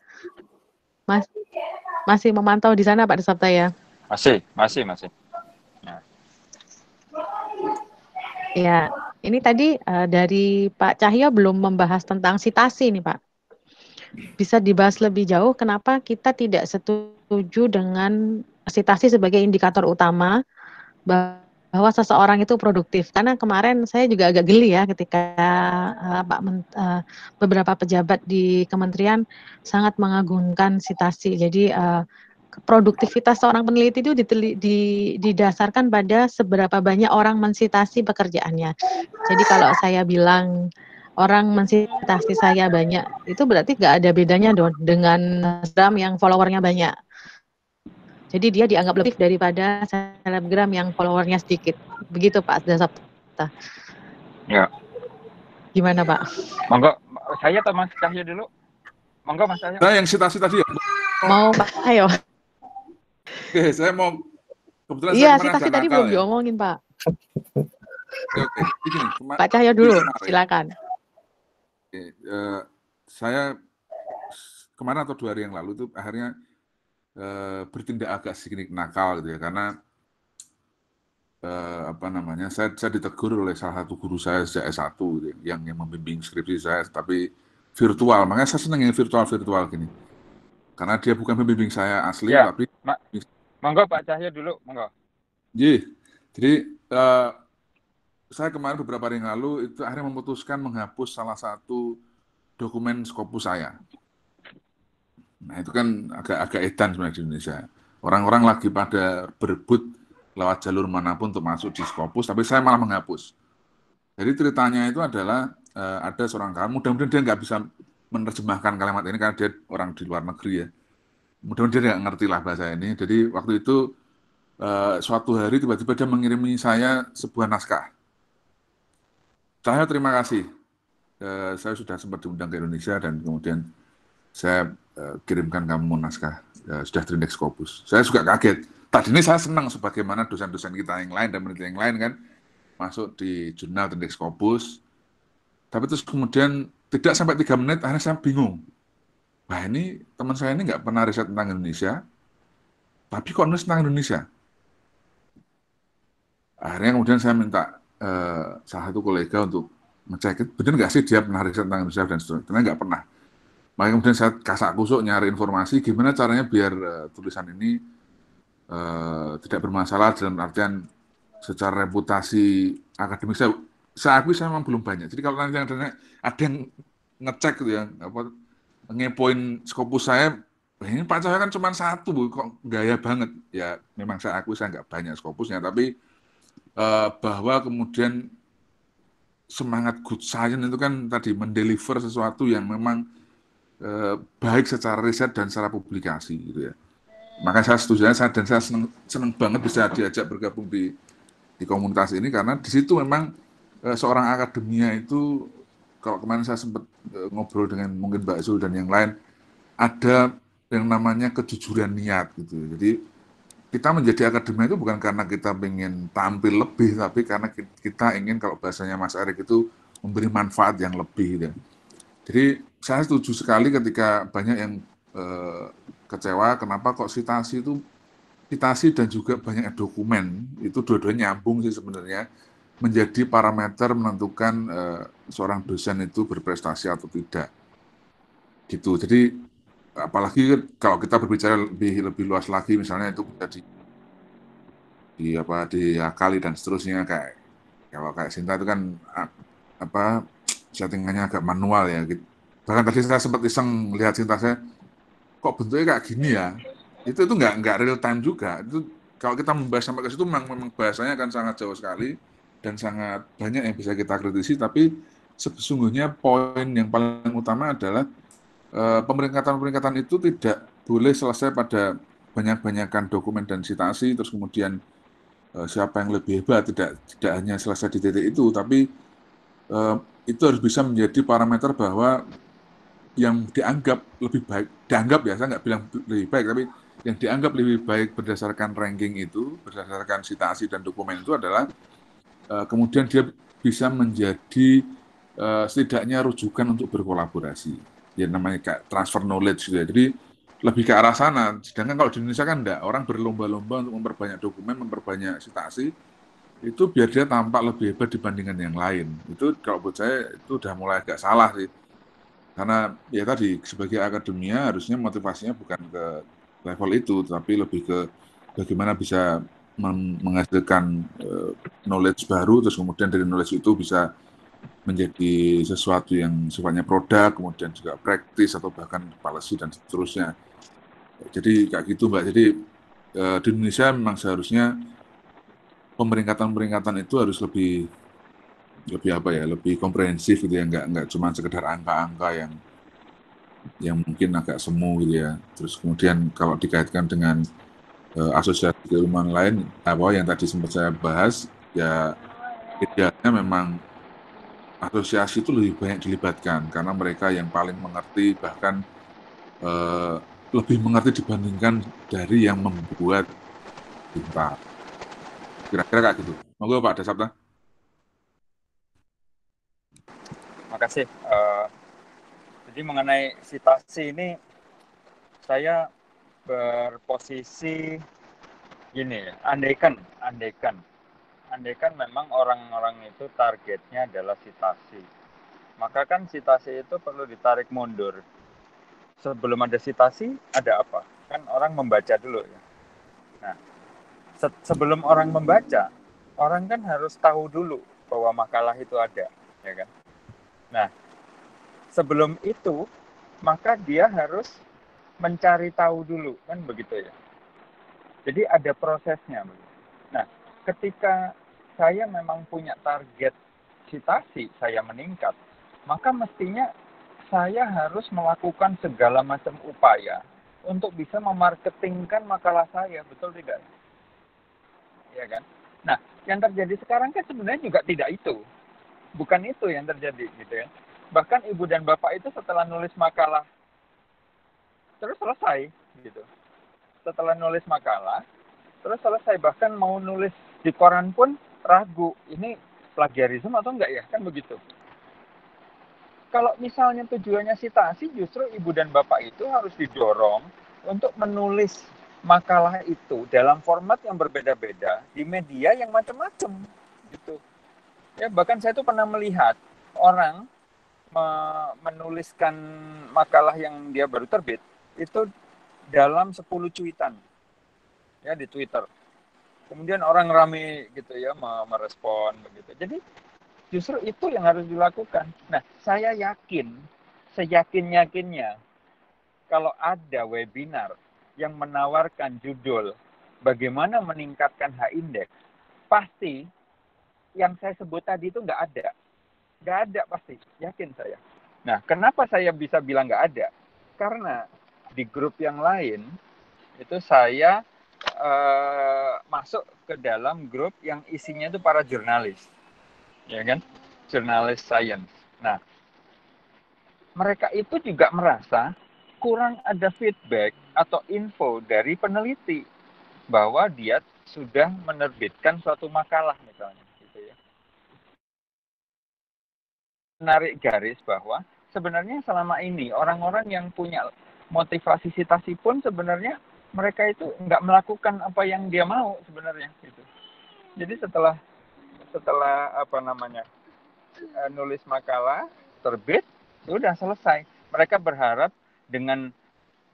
masih memantau di sana Pak Dasapta ya? Masih. Nah. Ya, ini tadi dari Pak Cahyo belum membahas tentang sitasi nih Pak. Bisa dibahas lebih jauh kenapa kita tidak setuju dengan sitasi sebagai indikator utama bahwa seseorang itu produktif. Karena kemarin saya juga agak geli ya ketika beberapa pejabat di kementerian sangat mengagungkan sitasi. Jadi produktivitas seorang peneliti itu didasarkan pada seberapa banyak orang mensitasi pekerjaannya. Jadi kalau saya bilang orang mensitasi saya banyak, itu berarti nggak ada bedanya dong dengan selebgram yang followernya banyak. Jadi dia dianggap lebih daripada selebgram yang followernya sedikit. Begitu Pak Dasapta. Ya. Gimana Pak? Monggo, saya atau Mas Cahyo dulu? Monggo Mas Cahyo. Saya yang sitasi tadi ya? Mau Pak, ayo. Oke, saya mau kebetulan iya, saya sitasi tadi belum diomongin Pak. Oke. Begini, Pak Cahyo dulu, silakan. Oke, saya kemarin atau 2 hari yang lalu itu akhirnya bertindak agak sedikit nakal gitu ya, karena saya ditegur oleh salah satu guru saya sejak S1 gitu, yang membimbing skripsi saya, tapi virtual. Makanya saya senang yang virtual gini, karena dia bukan membimbing saya asli, ya, tapi monggo Pak Cahyo dulu, monggo. Jadi saya kemarin beberapa hari yang lalu itu akhirnya memutuskan menghapus salah satu dokumen Scopus saya. Nah itu kan agak edan sebenarnya di Indonesia. Orang-orang lagi pada berebut lewat jalur manapun untuk masuk di Scopus, tapi saya malah menghapus. Jadi ceritanya itu adalah ada seorang kawan, mudah-mudahan dia nggak bisa menerjemahkan kalimat ini karena dia orang di luar negeri ya. Mudah-mudahan dia nggak ngerti lah bahasa ini. Jadi waktu itu suatu hari tiba-tiba dia mengirimi saya sebuah naskah. Saya terima kasih. Saya sudah sempat diundang ke Indonesia dan kemudian saya kirimkan kamu naskah, sudah terindeks Scopus. Saya juga kaget. Tadi ini saya senang sebagaimana dosen-dosen kita yang lain dan peneliti yang lain kan masuk di jurnal terindeks Scopus. Tapi terus kemudian tidak sampai 3 menit akhirnya saya bingung. Wah ini teman saya ini nggak pernah riset tentang Indonesia, tapi kok nulis tentang Indonesia? Akhirnya kemudian saya minta salah satu kolega untuk ngecek, benar nggak sih dia pernah riset tentang Indonesia dan seterusnya. Ternyata nggak pernah. Makanya kemudian saya kasak kusuk nyari informasi gimana caranya biar tulisan ini tidak bermasalah dalam artian secara reputasi akademik. Saya akui saya memang belum banyak. Jadi kalau nanti ada yang ngecek gitu ya, ngepoin Scopus saya, ini Pak Cahyo kan cuma 1, kok gaya banget. Ya memang saya akui saya nggak banyak Scopusnya, tapi bahwa kemudian semangat good science itu kan tadi mendeliver sesuatu yang memang baik secara riset dan secara publikasi gitu ya. Makanya saya setuju dan saya senang banget bisa diajak bergabung di komunitas ini karena di situ memang seorang akademia itu kalau kemarin saya sempat ngobrol dengan mungkin Mbak Zul dan yang lain ada yang namanya kejujuran niat gitu. Jadi kita menjadi akademia itu bukan karena kita ingin tampil lebih, tapi karena kita ingin kalau bahasanya Mas Erik itu memberi manfaat yang lebih. Gitu. Jadi saya setuju sekali ketika banyak yang kecewa kenapa kok citasi dan juga banyak dokumen itu dua-duanya nyambung sih sebenarnya menjadi parameter menentukan seorang dosen itu berprestasi atau tidak. Gitu. Jadi apalagi kalau kita berbicara lebih luas lagi misalnya itu bisa diakali dan seterusnya kalau kayak Sinta itu kan settingannya agak manual ya gitu. Bahkan tadi saya sempat iseng lihat Sinta saya kok bentuknya kayak gini ya itu nggak real time juga itu kalau kita membahas sampai ke situ memang bahasanya kan sangat jauh sekali dan sangat banyak yang bisa kita kritisi tapi sesungguhnya poin yang paling utama adalah pemeringkatan itu tidak boleh selesai pada banyak-banyakan dokumen dan citasi terus kemudian siapa yang lebih hebat tidak hanya selesai di titik itu tapi itu harus bisa menjadi parameter bahwa yang dianggap lebih baik saya nggak bilang lebih baik tapi yang dianggap lebih baik berdasarkan ranking itu berdasarkan citasi dan dokumen itu adalah kemudian dia bisa menjadi setidaknya rujukan untuk berkolaborasi ya namanya kayak transfer knowledge gitu ya jadi lebih ke arah sana. Sedangkan kalau di Indonesia kan enggak, orang berlomba-lomba untuk memperbanyak dokumen, memperbanyak citasi, itu biar dia tampak lebih hebat dibandingkan yang lain. Itu kalau buat saya itu udah mulai agak salah sih. Karena ya tadi sebagai akademia harusnya motivasinya bukan ke level itu, tapi lebih ke bagaimana bisa menghasilkan knowledge baru, terus kemudian dari knowledge itu bisa menjadi sesuatu yang sifatnya produk, kemudian juga praktis atau bahkan policy dan seterusnya. Jadi kayak gitu Mbak. Jadi di Indonesia memang seharusnya pemeringkatan itu harus lebih komprehensif gitu ya, nggak cuma sekedar angka-angka yang mungkin agak semu gitu ya. Terus kemudian kalau dikaitkan dengan asosiasi keilmuan lain, yang tadi sempat saya bahas, ya idealnya memang asosiasi itu lebih banyak dilibatkan karena mereka yang paling mengerti bahkan lebih mengerti dibandingkan dari yang membuat kita. Kira-kira kayak gitu. Monggo Pak Dasapta. Makasih. Jadi mengenai citasi ini, saya berposisi gini, andaikan memang orang-orang itu targetnya adalah citasi, maka kan citasi itu perlu ditarik mundur. Sebelum ada citasi, ada apa? Kan orang membaca dulu ya. Nah, sebelum orang membaca, orang kan harus tahu dulu bahwa makalah itu ada, ya kan? Nah, sebelum itu, maka dia harus mencari tahu dulu, kan begitu ya. Jadi ada prosesnya. Nah, ketika saya memang punya target citasi, saya meningkat, maka mestinya saya harus melakukan segala macam upaya untuk bisa memarketingkan makalah saya, betul tidak? Ya kan? Nah, yang terjadi sekarang kan sebenarnya juga tidak itu. Bukan itu yang terjadi gitu ya. Bahkan ibu dan bapak itu setelah nulis makalah terus selesai gitu. Setelah nulis makalah terus selesai, bahkan mau nulis di koran pun ragu, ini plagiarisme atau enggak ya, kan begitu. Kalau misalnya tujuannya citasi, justru ibu dan bapak itu harus didorong untuk menulis makalah itu dalam format yang berbeda-beda di media yang macam-macam gitu. Ya, bahkan saya tuh pernah melihat orang menuliskan makalah yang dia baru terbit itu dalam 10 cuitan ya di Twitter. Kemudian orang rame gitu ya merespon begitu. Jadi justru itu yang harus dilakukan. Nah, saya yakin, seyakin-yakinnya, kalau ada webinar yang menawarkan judul bagaimana meningkatkan H-index, pasti yang saya sebut tadi itu nggak ada. Nggak ada pasti, yakin saya. Nah, kenapa saya bisa bilang nggak ada? Karena di grup yang lain itu saya masuk ke dalam grup yang isinya itu para jurnalis, ya kan? Jurnalis science. Nah, mereka itu juga merasa kurang ada feedback atau info dari peneliti bahwa dia sudah menerbitkan suatu makalah misalnya, gitu ya. Menarik garis bahwa sebenarnya selama ini orang-orang yang punya motivasi citasi pun sebenarnya mereka itu nggak melakukan apa yang dia mau sebenarnya, gitu. Jadi setelah apa namanya nulis makalah terbit, sudah selesai. Mereka berharap dengan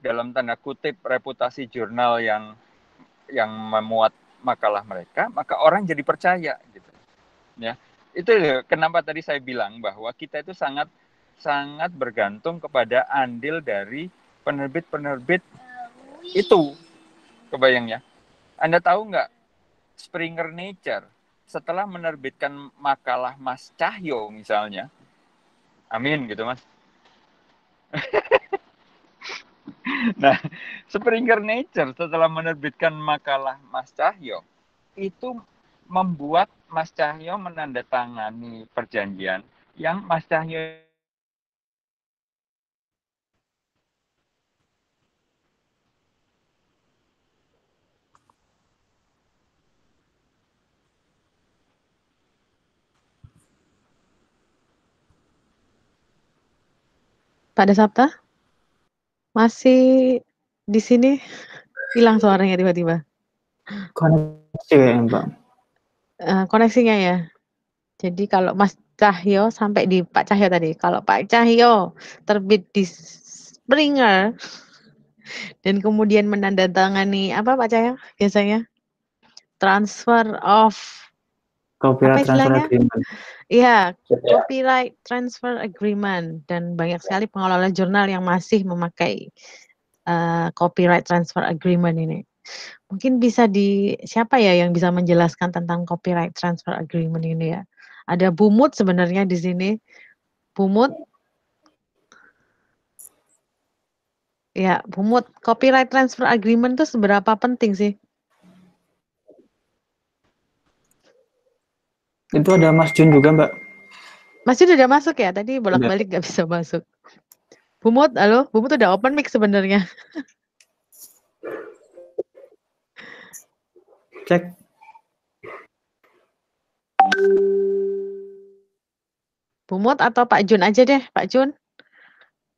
dalam tanda kutip reputasi jurnal yang memuat makalah mereka, maka orang jadi percaya, gitu. Ya, itu kenapa tadi saya bilang bahwa kita itu sangat bergantung kepada andil dari penerbit-penerbit itu. Kebayang ya? Anda tahu nggak, Springer Nature setelah menerbitkan makalah Mas Cahyo misalnya, amin gitu Mas. Nah, Springer Nature setelah menerbitkan makalah Mas Cahyo, itu membuat Mas Cahyo menandatangani perjanjian yang Mas Cahyo Pak Desapta? Masih di sini? Hilang suaranya tiba-tiba. Koneksi ya, Mbak. Koneksinya ya. Jadi kalau Mas Cahyo sampai di Pak Cahyo tadi, kalau Pak Cahyo terbit di Springer dan kemudian menandatangani apa Pak Cahyo biasanya? Transfer of Copyright transfer istilahnya? agreement. Iya, copyright transfer agreement, dan banyak sekali pengelola jurnal yang masih memakai copyright transfer agreement ini. Mungkin bisa siapa ya yang bisa menjelaskan tentang copyright transfer agreement ini ya? Ada Bumut sebenarnya di sini. Bumut? Ya, Bumut. Copyright transfer agreement itu seberapa penting sih? Itu ada Mas Jun juga, Mbak. Mas Jun udah masuk ya? Tadi bolak-balik nggak bisa masuk. Bumut, halo? Bumut udah open mic sebenarnya. Cek. Bumut atau Pak Jun aja deh, Pak Jun.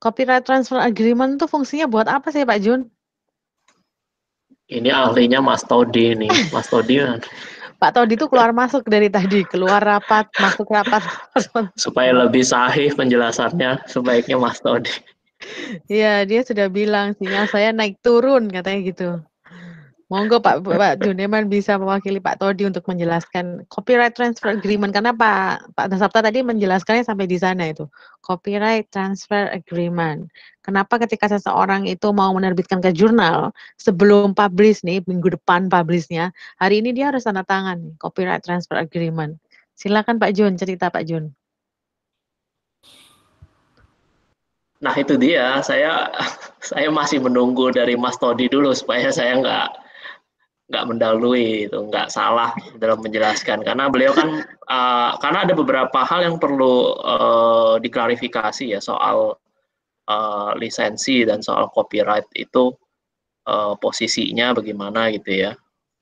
Copyright transfer agreement itu fungsinya buat apa sih Pak Jun? Ini ahlinya Mas Todi nih. Mas Todi Pak Todi itu keluar masuk dari tadi, keluar rapat, masuk rapat. supaya lebih sahih penjelasannya, sebaiknya Mas Todi. Iya, dia sudah bilang sinyal saya naik turun katanya gitu. Monggo Pak Juneman bisa mewakili Pak Todi untuk menjelaskan copyright transfer agreement, karena Pak Dasapta tadi menjelaskannya sampai di sana itu. Copyright transfer agreement. Kenapa ketika seseorang itu mau menerbitkan ke jurnal, sebelum publish nih, minggu depan publishnya, hari ini dia harus tanda tangan nih, copyright transfer agreement. Silakan Pak Jun, cerita Pak Jun. Nah itu dia, saya masih menunggu dari Mas Todi dulu supaya saya nggak mendahului itu, nggak salah dalam menjelaskan, karena beliau kan karena ada beberapa hal yang perlu diklarifikasi ya soal lisensi dan soal copyright itu, posisinya bagaimana gitu ya.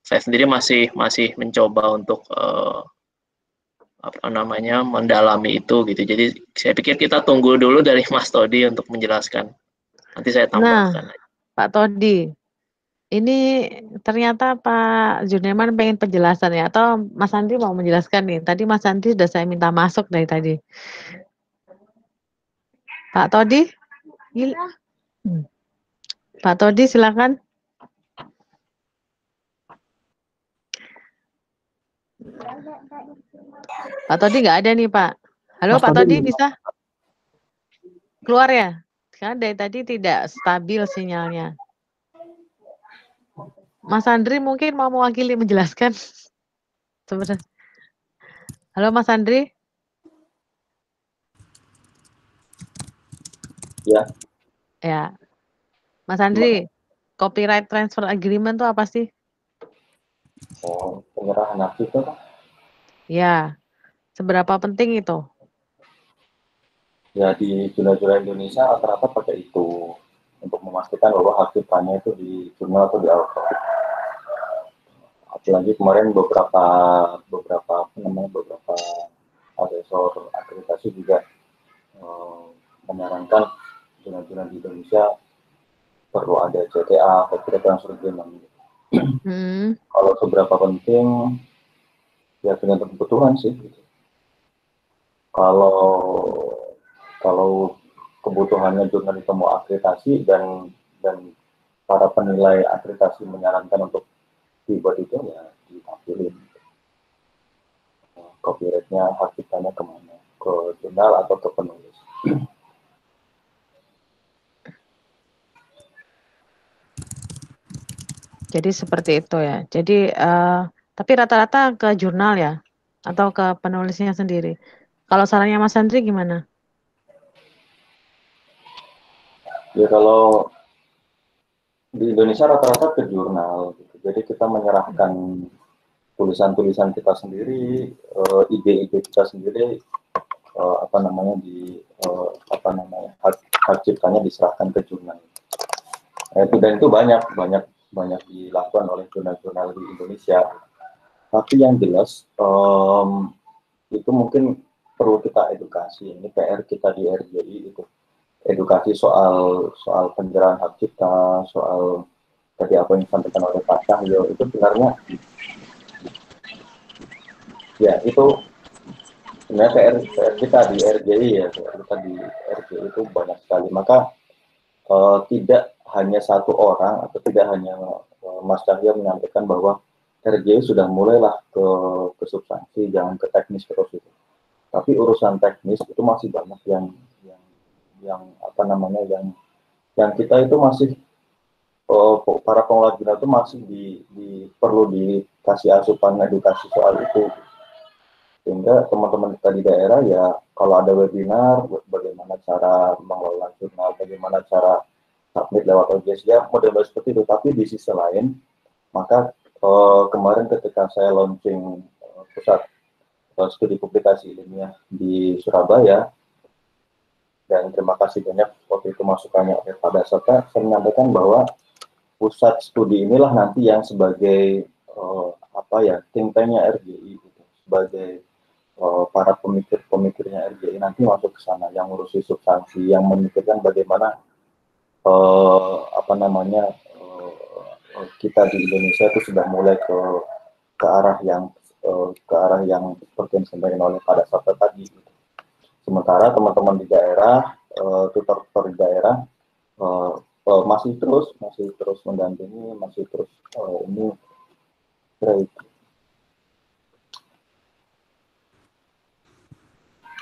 Saya sendiri masih mencoba untuk mendalami itu gitu. Jadi saya pikir kita tunggu dulu dari Mas Todi untuk menjelaskan. Nanti saya tambahkan. Nah, Pak Todi, ini ternyata Pak Juneman pengen penjelasan ya, atau Mas Andri mau menjelaskan nih? Tadi Mas Andri sudah saya minta masuk dari tadi. Pak Todi? Pak Todi silakan. Pak Todi nggak ada nih Pak. Halo Mas Pak Todi Todi bisa? Keluar ya? Karena dari tadi tidak stabil sinyalnya. Mas Andri mungkin mau mewakili menjelaskan. Sebenarnya. Halo Mas Andri. Ya. Ya, Mas Andri, copyright transfer agreement itu apa sih? Oh, penyerahan hak cipta kan? Ya, seberapa penting itu? Ya di jurnal-jurnal Indonesia rata-rata pakai itu untuk memastikan bahwa hak ciptanya itu di jurnal atau di author. Apalagi kemarin beberapa asesor akreditasi juga menyarankan jurnal-jurnal di Indonesia perlu ada CTA, copyright transfer agreement. Kalau seberapa penting, ya tergantung kebutuhan sih. Gitu. Kalau kebutuhannya jurnal itu mau akreditasi dan para penilai akreditasi menyarankan untuk dibuat itu, ya ditampilin copyrightnya, hak ciptanya kemana, ke jurnal atau ke penulis. Jadi seperti itu ya. Jadi tapi rata-rata ke jurnal ya atau ke penulisnya sendiri. Kalau sarannya Mas Andri gimana? Ya kalau di Indonesia rata-rata ke jurnal, gitu. Jadi kita menyerahkan tulisan-tulisan kita sendiri, ide-ide kita sendiri, hak ciptanya diserahkan ke jurnal. Dan itu banyak dilakukan oleh jurnal-jurnal di Indonesia. Tapi yang jelas itu mungkin perlu kita edukasi. Ini PR kita di RJI itu. Edukasi soal penyerahan hak cipta, soal tadi apa yang disampaikan oleh Pak Cahyo, itu sebenarnya ya itu sebenarnya PR kita di RJI ya, PR kita di RJI itu banyak sekali. Maka tidak hanya satu orang atau tidak hanya Mas Cahyo menyampaikan bahwa RJI sudah mulailah ke substansi, jangan ke teknis terus itu. Tapi urusan teknis itu masih banyak yang kita itu masih para pengelola jurnal itu masih perlu dikasih asupan edukasi soal itu. Sehingga teman-teman kita di daerah ya kalau ada webinar bagaimana cara mengelola jurnal, bagaimana cara submit lewat OJS, ya model-model seperti itu. Tapi di sisi lain, maka kemarin ketika saya launching pusat studi publikasi ilmiah di Surabaya, dan terima kasih banyak waktu itu masukannya oleh Pak Dasata, saya menyampaikan bahwa pusat studi inilah nanti yang sebagai think tank-nya RJI gitu, sebagai para pemikirnya RJI nanti masuk ke sana, yang ngurusi substansi, yang memikirkan bagaimana kita di Indonesia itu sudah mulai ke arah yang seperti yang disampaikan oleh Pak Dasata tadi. Gitu. Sementara teman-teman di daerah, tutor-tutor di daerah masih terus mendampingi, masih terus ini great.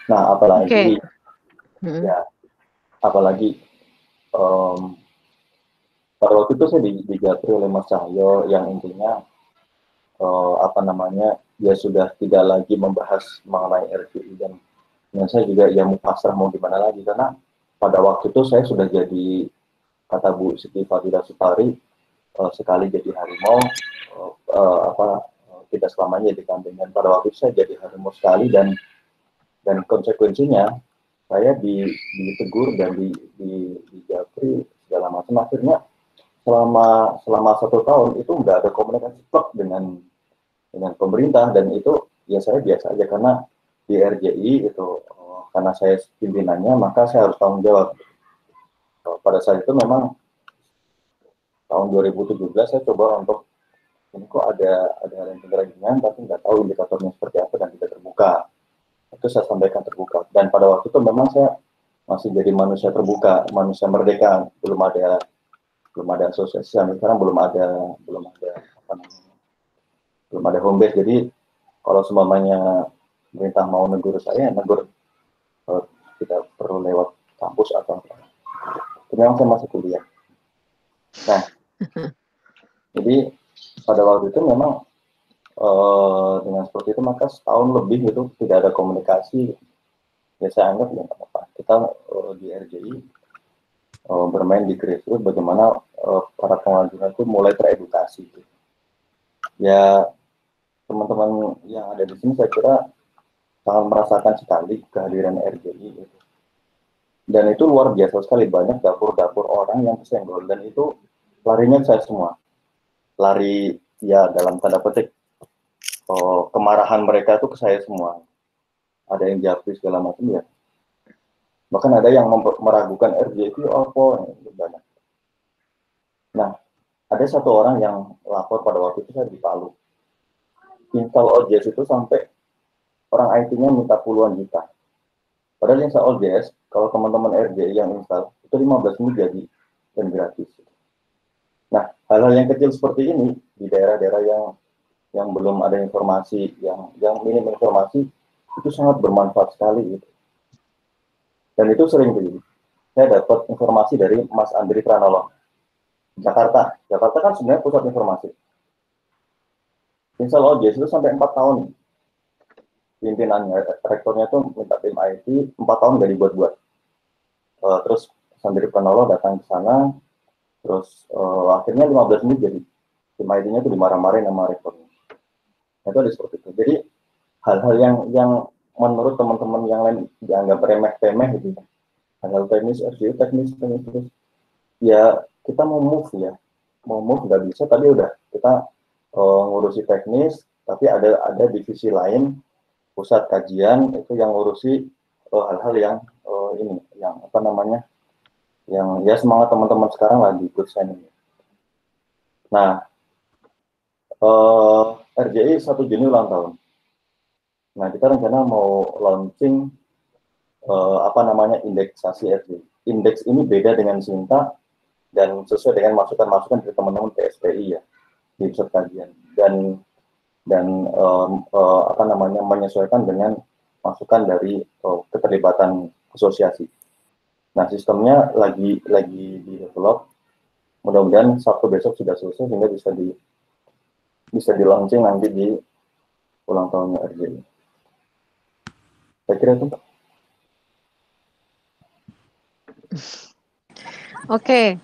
Nah, apalagi pada waktu itu saya dijapri oleh Mas Cahyo yang intinya dia sudah tidak lagi membahas mengenai RJI dan saya juga ya mau pasrah mau gimana lagi, karena pada waktu itu saya sudah jadi, kata Bu Siti Fadila Supari, sekali jadi harimau tidak selamanya jadi kambing. Dan pada waktu itu saya jadi harimau sekali dan konsekuensinya saya ditegur dan dijapri segala macam. Akhirnya selama 1 tahun itu nggak ada komunikasi dengan pemerintah, dan itu ya saya biasa aja karena di RJI itu karena saya pimpinannya maka saya harus tanggung jawab. Pada saat itu memang tahun 2017 saya coba untuk ini kok ada hal yang ringan tapi nggak tahu indikatornya seperti apa dan tidak terbuka. Itu saya sampaikan terbuka, dan pada waktu itu memang saya masih jadi manusia terbuka, manusia merdeka, belum ada asosiasi, sampai sekarang belum ada home base. Jadi kalau semuanya pemerintah mau negur saya, tidak perlu lewat kampus atau apa. Memang saya masih kuliah. Nah, jadi pada waktu itu memang dengan seperti itu maka setahun lebih itu tidak ada komunikasi. Ya saya anggap ya apa-apa. Kita di RJI bermain di grassroots, bagaimana para pengelola jurnal itu mulai teredukasi. Ya, teman-teman yang ada di sini saya kira sangat merasakan sekali kehadiran RJI gitu. Dan itu luar biasa sekali, banyak dapur-dapur orang yang kesenggol, dan itu larinya saya semua. Lari ya dalam tanda petik, kemarahan mereka itu ke saya semua. Ada yang japri segala macam ya. Bahkan ada yang meragukan RJI itu apa, banyak. Nah, ada satu orang yang lapor pada waktu itu saya di Palu. Install OJS itu sampai orang IT-nya minta puluhan juta. Padahal yang install OJS, kalau teman-teman RJI yang install, itu 15 menit jadi dan gratis. Nah, hal-hal yang kecil seperti ini di daerah-daerah yang belum ada informasi, yang minim informasi, itu sangat bermanfaat sekali gitu. Dan itu sering terjadi. Saya dapat informasi dari Mas Andri Pranolong, Jakarta. Jakarta kan sebenarnya pusat informasi. Install OJS itu sampai 4 tahun. Pimpinannya, rektornya itu minta tim IT, 4 tahun nggak dibuat-buat. Terus Andri Pranolong datang ke sana, terus akhirnya 15 menit jadi. Tim IT-nya itu dimarah-marahin sama rektornya. Nah, itu ada seperti itu. Jadi hal-hal yang menurut teman-teman yang lain dianggap remeh-temeh gitu, hal-hal teknis, RJI teknis terus. Ya kita mau move nggak bisa, tapi udah kita ngurusi teknis, tapi ada divisi lain, pusat kajian itu yang ngurusi hal-hal yang ini, yang apa namanya, yang ya semangat teman-teman sekarang lagi ikut saya ini. Nah, RJI 1 Juni ulang tahun. Nah, kita rencana mau launching indeksasi RJI. Indeks ini beda dengan Sinta dan sesuai dengan masukan-masukan dari teman-teman PSPI ya di pusat kajian, dan menyesuaikan dengan masukan dari keterlibatan asosiasi. Nah, sistemnya lagi di develop. Mudah-mudahan Sabtu besok sudah selesai sehingga bisa di launching nanti di ulang tahunnya RJI. Saya kira itu. Oke,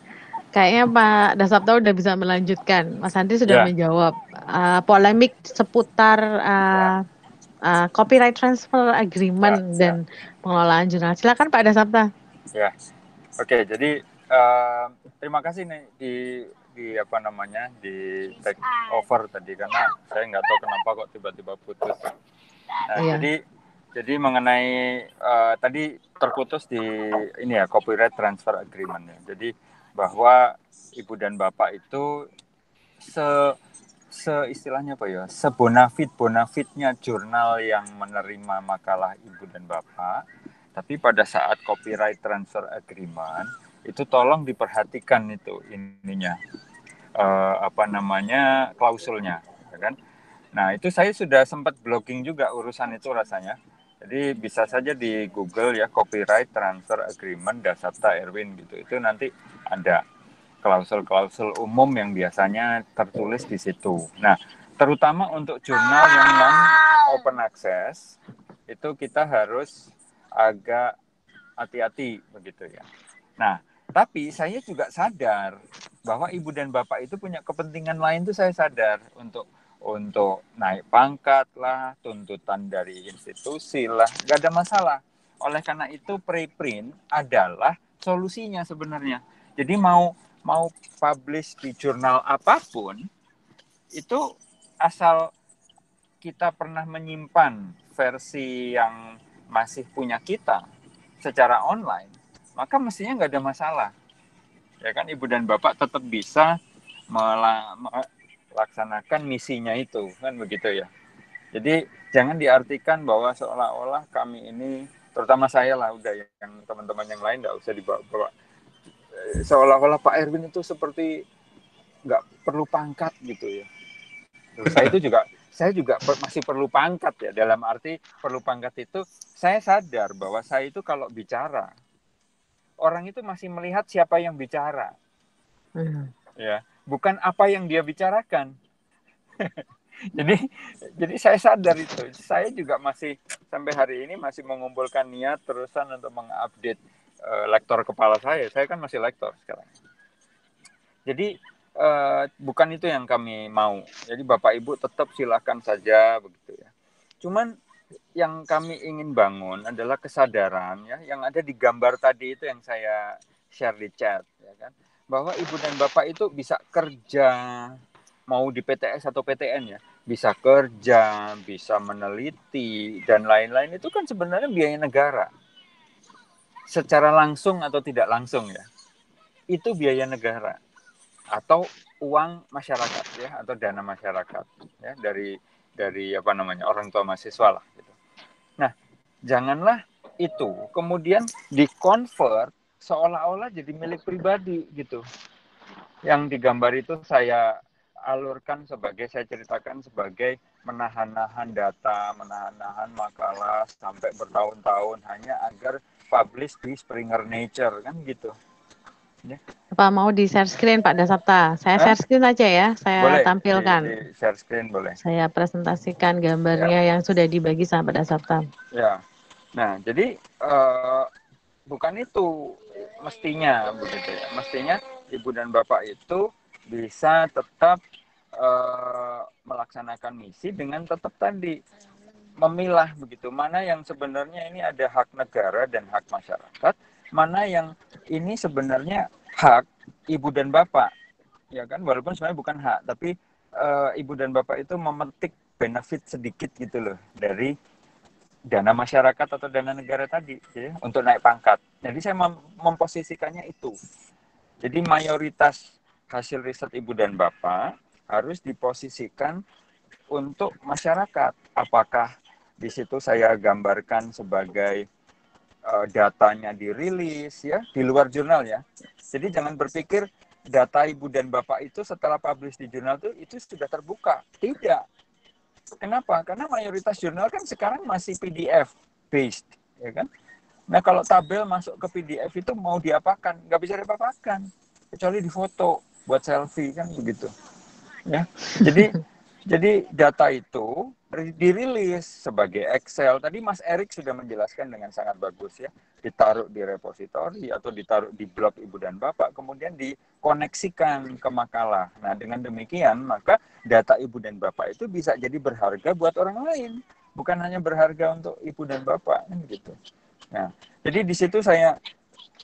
kayaknya Pak Dasapta udah bisa melanjutkan. Mas Andri sudah menjawab polemik seputar copyright transfer agreement dan pengelolaan jurnal. Silakan Pak Dasapta. Ya, oke. Jadi terima kasih nih di apa namanya di take over tadi, karena saya nggak tahu kenapa kok tiba-tiba putus. Nah, jadi mengenai tadi terputus di ini ya, copyright transfer agreement ya. Jadi bahwa ibu dan bapak itu istilahnya apa ya, sebonafit-bonafitnya jurnal yang menerima makalah ibu dan bapak, tapi pada saat copyright transfer agreement itu tolong diperhatikan itu ininya klausulnya, ya kan? Nah, itu saya sudah sempat blogging juga urusan itu rasanya. Jadi bisa saja di Google ya, copyright transfer agreement Dasapta Erwin gitu. Itu nanti ada klausul-klausul umum yang biasanya tertulis di situ. Nah, terutama untuk jurnal yang non open access itu kita harus agak hati-hati begitu ya. Nah, tapi saya juga sadar bahwa ibu dan bapak itu punya kepentingan lain, tuh saya sadar untuk naik pangkat lah, tuntutan dari institusi lah, nggak ada masalah. Oleh karena itu preprint adalah solusinya sebenarnya. Jadi mau publish di jurnal apapun, itu asal kita pernah menyimpan versi yang masih punya kita secara online, maka mestinya nggak ada masalah. Ya kan, ibu dan bapak tetap bisa melaksanakan misinya itu, kan begitu ya. Jadi jangan diartikan bahwa seolah-olah kami ini, terutama saya lah, udah yang teman-teman yang lain nggak usah dibawa-bawa. Seolah-olah Pak Erwin itu seperti nggak perlu pangkat gitu ya. Saya juga masih perlu pangkat ya, dalam arti perlu pangkat itu saya sadar bahwa saya itu kalau bicara, orang itu masih melihat siapa yang bicara. Ya, bukan apa yang dia bicarakan. jadi saya sadar itu. Saya juga masih sampai hari ini masih mengumpulkan niat terusan untuk mengupdate lektor kepala saya kan masih lektor sekarang. Jadi bukan itu yang kami mau. Jadi Bapak Ibu tetap silakan saja begitu ya. Cuman yang kami ingin bangun adalah kesadaran ya, yang ada di gambar tadi itu yang saya share di chat ya kan, bahwa Ibu dan Bapak itu bisa kerja, mau di PTS atau PTN ya, bisa kerja, bisa meneliti dan lain-lain, itu kan sebenarnya biaya negara. Secara langsung atau tidak langsung ya, itu biaya negara atau uang masyarakat ya, atau dana masyarakat ya, dari apa namanya, orang tua mahasiswa lah gitu. Nah, janganlah itu kemudian di-convert seolah-olah jadi milik pribadi gitu. Yang digambar itu saya alurkan sebagai, saya ceritakan sebagai menahan-nahan data, menahan-nahan makalah sampai bertahun-tahun hanya agar publish di Springer Nature kan gitu. Ya. Apa mau di share screen Pak Dasapta? Saya share screen aja ya, saya boleh, tampilkan. di share screen boleh. Saya presentasikan gambarnya yang sudah dibagi sama Pak Dasapta. Ya. Nah, jadi bukan itu mestinya begitu ya. Mestinya Ibu dan Bapak itu bisa tetap melaksanakan misi dengan tetap tadi memilah begitu, mana yang sebenarnya ini ada hak negara dan hak masyarakat, mana yang ini sebenarnya hak Ibu dan Bapak, ya kan, walaupun sebenarnya bukan hak, tapi Ibu dan Bapak itu memetik benefit sedikit gitu loh dari dana masyarakat atau dana negara tadi ya, untuk naik pangkat. Jadi saya memposisikannya itu. Jadi mayoritas hasil riset Ibu dan Bapak harus diposisikan untuk masyarakat. Apakah di situ saya gambarkan sebagai datanya dirilis ya, di luar jurnal ya. Jadi jangan berpikir data Ibu dan Bapak itu setelah publish di jurnal itu sudah terbuka. Tidak. Kenapa? Karena mayoritas jurnal kan sekarang masih PDF based, ya kan? Nah, kalau tabel masuk ke PDF itu mau diapakan? Nggak bisa diapakan, kecuali difoto buat selfie kan begitu. Ya. Jadi data itu dirilis sebagai Excel. Tadi Mas Erik sudah menjelaskan dengan sangat bagus ya. Ditaruh di repositori atau ditaruh di blog Ibu dan Bapak, kemudian dikoneksikan ke makalah. Nah, dengan demikian maka data Ibu dan Bapak itu bisa jadi berharga buat orang lain, bukan hanya berharga untuk Ibu dan Bapak kan gitu. Nah, jadi di situ saya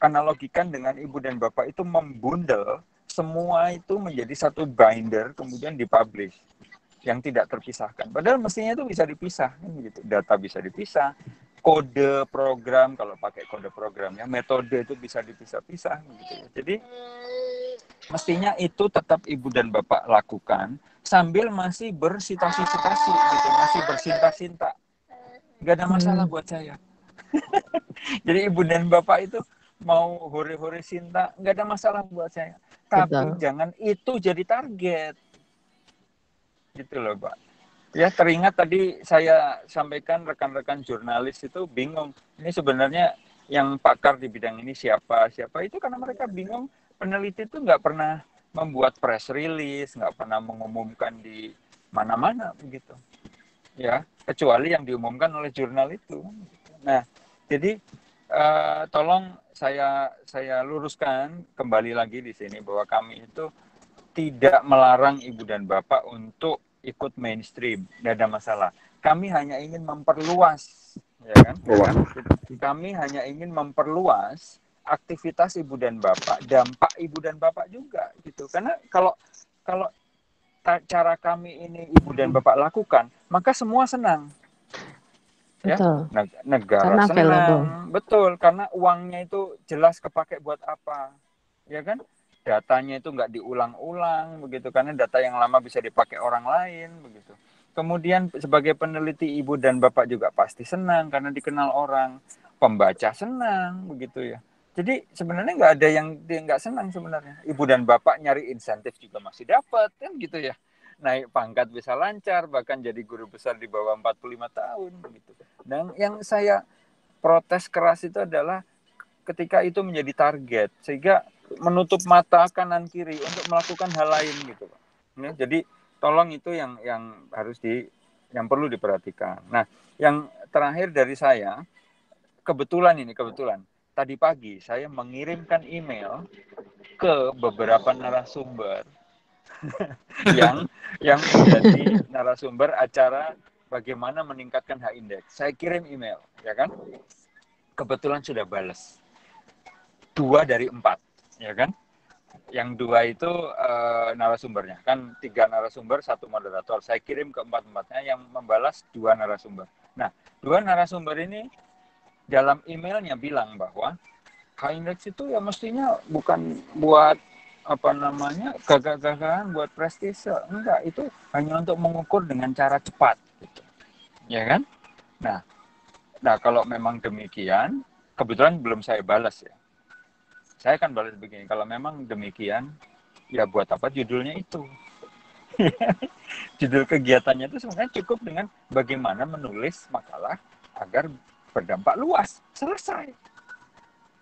analogikan dengan Ibu dan Bapak itu membundel semua itu menjadi satu binder, kemudian dipublish yang tidak terpisahkan. Padahal mestinya itu bisa dipisah, kan gitu. Data bisa dipisah, kode program kalau pakai kode program ya, metode itu bisa dipisah-pisah, gitu. Jadi mestinya itu tetap Ibu dan Bapak lakukan sambil masih bersitasi-sitasi, gitu, masih bersinta-sinta. Nggak ada masalah buat saya. Jadi Ibu dan Bapak itu mau hore-hore cinta, nggak ada masalah buat saya. Tapi jangan itu jadi target. Gitu loh, Pak. Ya, teringat tadi saya sampaikan rekan-rekan jurnalis itu bingung. Ini sebenarnya yang pakar di bidang ini siapa itu, karena mereka bingung. Peneliti itu nggak pernah membuat press release, nggak pernah mengumumkan di mana-mana begitu. Ya, kecuali yang diumumkan oleh jurnal itu. Nah, jadi tolong saya luruskan kembali lagi di sini bahwa kami itu tidak melarang Ibu dan Bapak untuk ikut mainstream, tidak ada masalah. Kami hanya ingin memperluas, ya kan? Kami hanya ingin memperluas aktivitas Ibu dan Bapak, dampak Ibu dan Bapak juga, gitu. Karena kalau cara kami ini Ibu dan Bapak lakukan, maka semua senang. Ya, negara karena senang, available. Betul, karena uangnya itu jelas kepake buat apa, ya kan? Datanya itu nggak diulang-ulang begitu, karena data yang lama bisa dipakai orang lain begitu. Kemudian sebagai peneliti Ibu dan Bapak juga pasti senang karena dikenal orang, pembaca senang begitu ya. Jadi sebenarnya nggak ada yang nggak senang sebenarnya. Ibu dan Bapak nyari insentif juga masih dapat kan gitu ya. Naik pangkat bisa lancar, bahkan jadi guru besar di bawah 45 tahun begitu. Dan yang saya protes keras itu adalah ketika itu menjadi target, sehingga menutup mata kanan kiri untuk melakukan hal lain gitu, Pak. Ya, jadi tolong itu yang harus yang perlu diperhatikan. Nah, yang terakhir dari saya, kebetulan tadi pagi saya mengirimkan email ke beberapa narasumber yang menjadi narasumber acara bagaimana meningkatkan H-index. Saya kirim email, ya kan? Kebetulan sudah balas 2 dari 4, ya kan? Yang 2 itu narasumbernya, kan 3 narasumber, 1 moderator. Saya kirim ke 4-4-nya, yang membalas 2 narasumber. Nah, 2 narasumber ini dalam emailnya bilang bahwa H-index itu ya mestinya bukan buat apa namanya gagah-gagahan, buat prestise, enggak, itu hanya untuk mengukur dengan cara cepat, gitu. Ya kan? Nah, kalau memang demikian, kebetulan belum saya balas ya. Saya akan balas begini, kalau memang demikian, ya buat apa judulnya itu? Judul kegiatannya itu sebenarnya cukup dengan bagaimana menulis makalah agar berdampak luas. Selesai.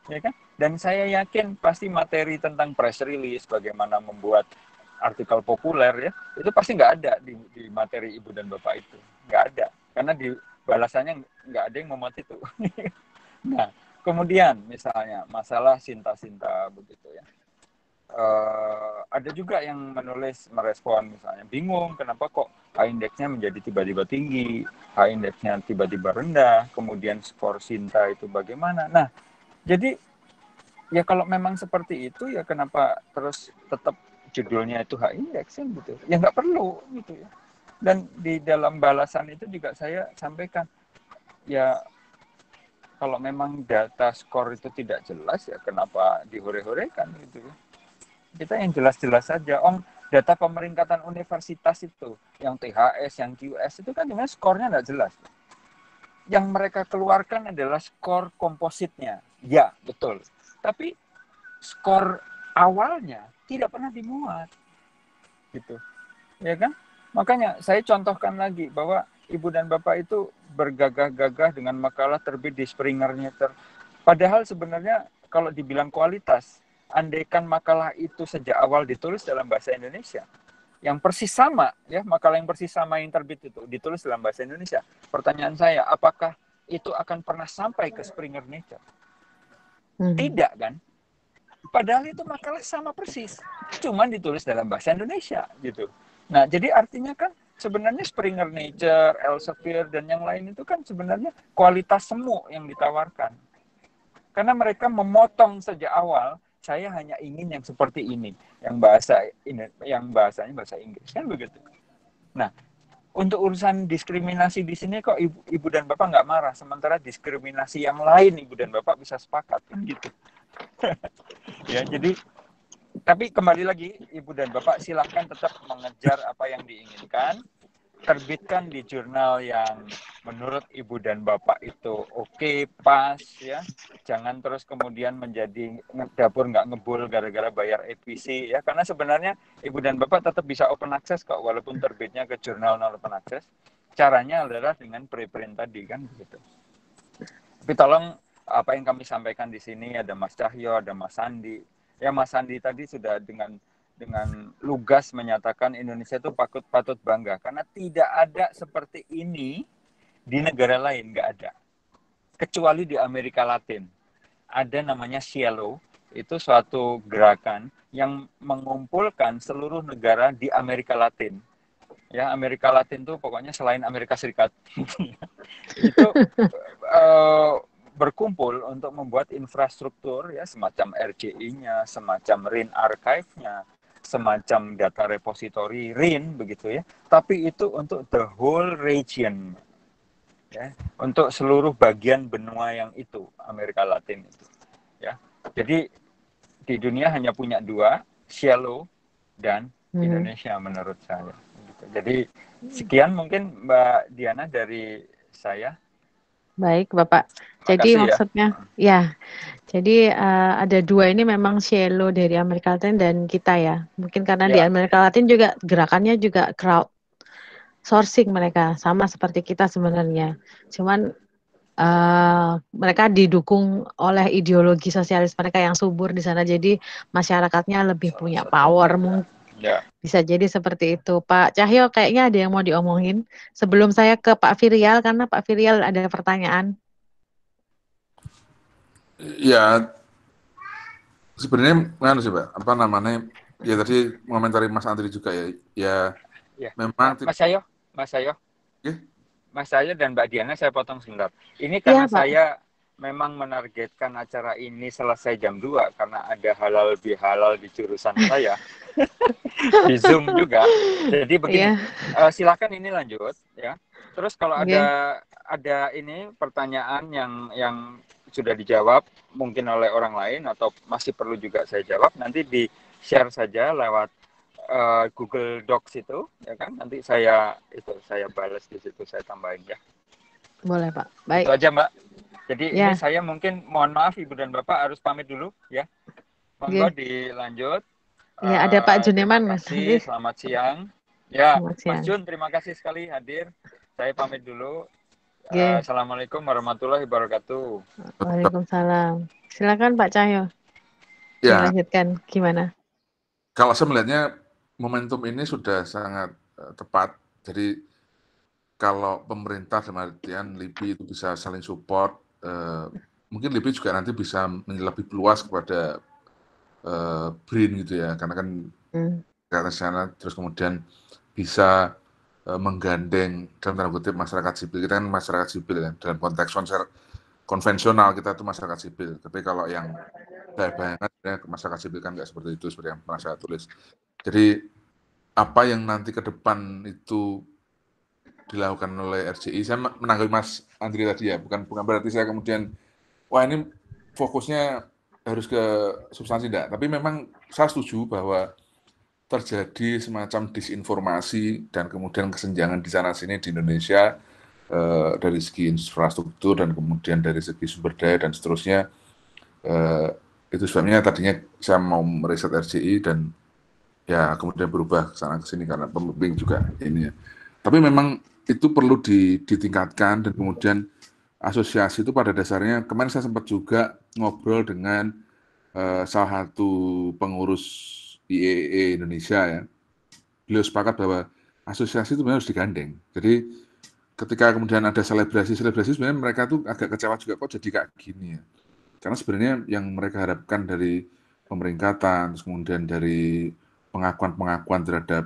Ya kan? Dan saya yakin pasti materi tentang press release, bagaimana membuat artikel populer ya, itu pasti nggak ada di materi Ibu dan Bapak itu. Nggak ada. Karena di balasannya nggak ada yang memuat itu. Nah, kemudian misalnya masalah Sinta-Sinta begitu ya. Ada juga yang merespon misalnya, bingung kenapa kok H-indeksnya menjadi tiba-tiba tinggi, H-indeksnya tiba-tiba rendah, kemudian skor Sinta itu bagaimana. Nah, jadi ya kalau memang seperti itu ya kenapa terus tetap judulnya itu H-indeks gitu. Ya nggak perlu gitu ya. Dan di dalam balasan itu juga saya sampaikan, ya kalau memang data skor itu tidak jelas ya kenapa dihore-horekan gitu ya. Kita yang jelas-jelas saja. Data pemeringkatan universitas itu, yang THS, yang QS itu kan sebenarnya skornya nggak jelas. Yang mereka keluarkan adalah skor kompositnya. Ya, betul. Tapi skor awalnya tidak pernah dimuat. Gitu. Ya kan? Makanya saya contohkan lagi bahwa Ibu dan Bapak itu bergagah-gagah dengan makalah terbit di Springer Nature. Padahal sebenarnya kalau dibilang kualitas, andaikan makalah itu sejak awal ditulis dalam bahasa Indonesia, yang persis sama, ya makalah yang persis sama yang terbit itu ditulis dalam bahasa Indonesia. Pertanyaan saya, apakah itu akan pernah sampai ke Springer Nature? Tidak kan? Padahal itu makalah sama persis, cuman ditulis dalam bahasa Indonesia gitu. Nah, jadi artinya kan sebenarnya Springer Nature, Elsevier dan yang lain itu kan sebenarnya kualitas semu yang ditawarkan. Karena mereka memotong sejak awal, saya hanya ingin yang seperti ini, yang bahasanya bahasa Inggris, kan begitu. Nah, untuk urusan diskriminasi di sini kok Ibu dan Bapak nggak marah, sementara diskriminasi yang lain Ibu dan Bapak bisa sepakat, kan gitu. Ya, jadi tapi kembali lagi Ibu dan Bapak silahkan tetap mengejar apa yang diinginkan. Terbitkan di jurnal yang menurut Ibu dan Bapak itu oke, pas ya. Jangan terus kemudian menjadi dapur nggak ngebul gara-gara bayar EPC ya. Karena sebenarnya Ibu dan Bapak tetap bisa open access kok walaupun terbitnya ke jurnal non open access. Caranya adalah dengan preprint tadi kan begitu. Tapi tolong apa yang kami sampaikan di sini, ada Mas Cahyo, ada Mas Sandi. Ya Mas Sandi tadi sudah dengan lugas menyatakan Indonesia itu patut bangga karena tidak ada seperti ini di negara lain, nggak ada, kecuali di Amerika Latin. Ada namanya Cielo, itu suatu gerakan yang mengumpulkan seluruh negara di Amerika Latin. Ya, Amerika Latin itu pokoknya selain Amerika Serikat itu berkumpul untuk membuat infrastruktur ya semacam RJI-nya, semacam RIN Archive-nya, semacam data repository RIN begitu ya, tapi itu untuk the whole region ya, untuk seluruh bagian benua yang itu Amerika Latin itu ya. Jadi di dunia hanya punya 2, Cielo dan Indonesia menurut saya. Jadi sekian mungkin Mbak Diana dari saya. Baik Bapak. Jadi Makasih maksudnya ya. Jadi ada 2 ini memang Cielo dari Amerika Latin dan kita ya. Mungkin karena di Amerika Latin juga gerakannya juga crowd sourcing mereka sama seperti kita sebenarnya. Cuman mereka didukung oleh ideologi sosialis mereka yang subur di sana. Jadi masyarakatnya lebih punya power mungkin. Ya. Bisa jadi seperti itu. Pak Cahyo kayaknya ada yang mau diomongin sebelum saya ke Pak Virial karena Pak Virial ada pertanyaan. Ya, sebenarnya mana sih, Pak? Apa namanya? Ya tadi komentari Mas Andri juga ya. Ya, Ya. memang Mas Ayo, ya, Mas Ayo dan Mbak Diana, saya potong sebentar. Ini Iya, karena Pak. saya memang menargetkan acara ini selesai jam 2 karena ada halal bihalal di jurusan saya. Di Zoom juga. Jadi begini, Iya, silakan ini lanjut ya. Terus kalau oke. ada ini pertanyaan yang sudah dijawab mungkin oleh orang lain atau masih perlu juga saya jawab, nanti di share saja lewat Google Docs itu, ya kan? Nanti saya balas di situ, saya tambahin ya. Boleh, Pak. Itu Baik. aja, Mbak. Jadi ini Ya, saya mungkin mohon maaf Ibu dan Bapak harus pamit dulu ya. Monggo oke. dilanjut. Ya, ada Pak Terima Juneman, Mas kasih, Andi. selamat siang. Ya, Selamat Mas siang. Jun, terima kasih sekali hadir. Saya pamit dulu. Oke. Assalamualaikum warahmatullahi wabarakatuh. Waalaikumsalam. Silakan Pak Cahyo. ya. Dilanjutkan gimana? Kalau saya melihatnya momentum ini sudah sangat tepat. Jadi kalau pemerintah dalam artian LIPI itu bisa saling support, mungkin LIPI juga nanti bisa lebih luas kepada BRIN gitu ya, karena kan ke sana terus kemudian bisa menggandeng dalam tanda kutip masyarakat sipil. Kita kan masyarakat sipil ya, dalam konteks konvensional kita itu masyarakat sipil. Tapi kalau yang saya bayangkan ya, masyarakat sipil kan nggak seperti itu, seperti yang pernah saya tulis. Jadi apa yang nanti ke depan itu dilakukan oleh RCI, saya menanggapi Mas Andri tadi ya, bukan berarti saya kemudian wah ini fokusnya harus ke substansi enggak, tapi memang saya setuju bahwa terjadi semacam disinformasi dan kemudian kesenjangan di sana sini di Indonesia dari segi infrastruktur dan kemudian dari segi sumber daya dan seterusnya. Itu sebabnya tadinya saya mau meriset RCI dan ya kemudian berubah ke sana ke sini karena pembimbing juga ini ya. Tapi memang itu perlu ditingkatkan dan kemudian asosiasi itu pada dasarnya kemarin saya sempat juga ngobrol dengan salah satu pengurus IEE Indonesia ya. Beliau sepakat bahwa asosiasi itu harus digandeng. Jadi ketika kemudian ada selebrasi sebenarnya mereka tuh agak kecewa juga kok jadi kayak gini ya. Karena sebenarnya yang mereka harapkan dari pemeringkatan, terus kemudian dari pengakuan terhadap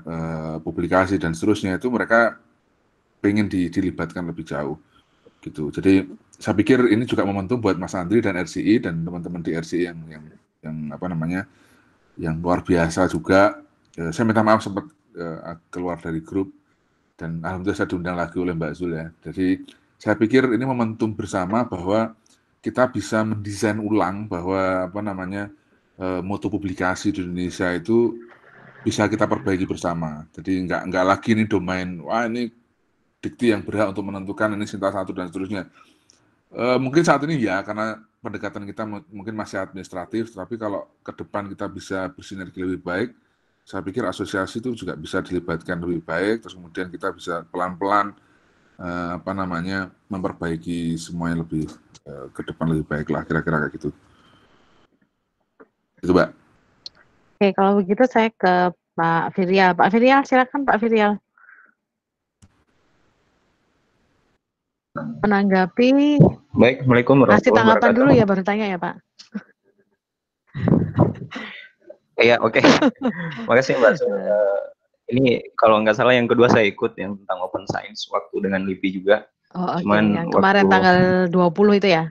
publikasi dan seterusnya itu mereka pengen dilibatkan lebih jauh gitu. Jadi saya pikir ini juga momentum buat Mas Andri dan RCI dan teman-teman di RCI yang apa namanya yang luar biasa juga. Saya minta maaf sempat keluar dari grup dan alhamdulillah saya diundang lagi oleh Mbak Zul ya. Jadi saya pikir ini momentum bersama bahwa kita bisa mendesain ulang bahwa apa namanya mutu publikasi di Indonesia itu bisa kita perbaiki bersama. Jadi nggak lagi ini domain wah ini dikti yang berhak untuk menentukan ini Sinta 1 dan seterusnya. Mungkin saat ini ya karena pendekatan kita mungkin masih administratif, tapi kalau ke depan kita bisa bersinergi lebih baik, saya pikir asosiasi itu juga bisa dilibatkan lebih baik, terus kemudian kita bisa pelan-pelan apa namanya memperbaiki semuanya lebih ke depan lebih baik lah kira-kira kayak gitu. Itu Mbak. Oke, kalau begitu saya ke Pak Firial. Pak Firial, silakan Pak Firial. Menanggapi. Baik, Assalamualaikum Kasih warahmatullahi tanggapan wabarakatuh. dulu ya baru tanya ya Pak. Iya, oke. Makasih Mbak. Ini kalau nggak salah yang kedua saya ikut yang tentang open science waktu dengan LIPI juga. Oh, oke. Cuman Yang kemarin tanggal 20 itu ya?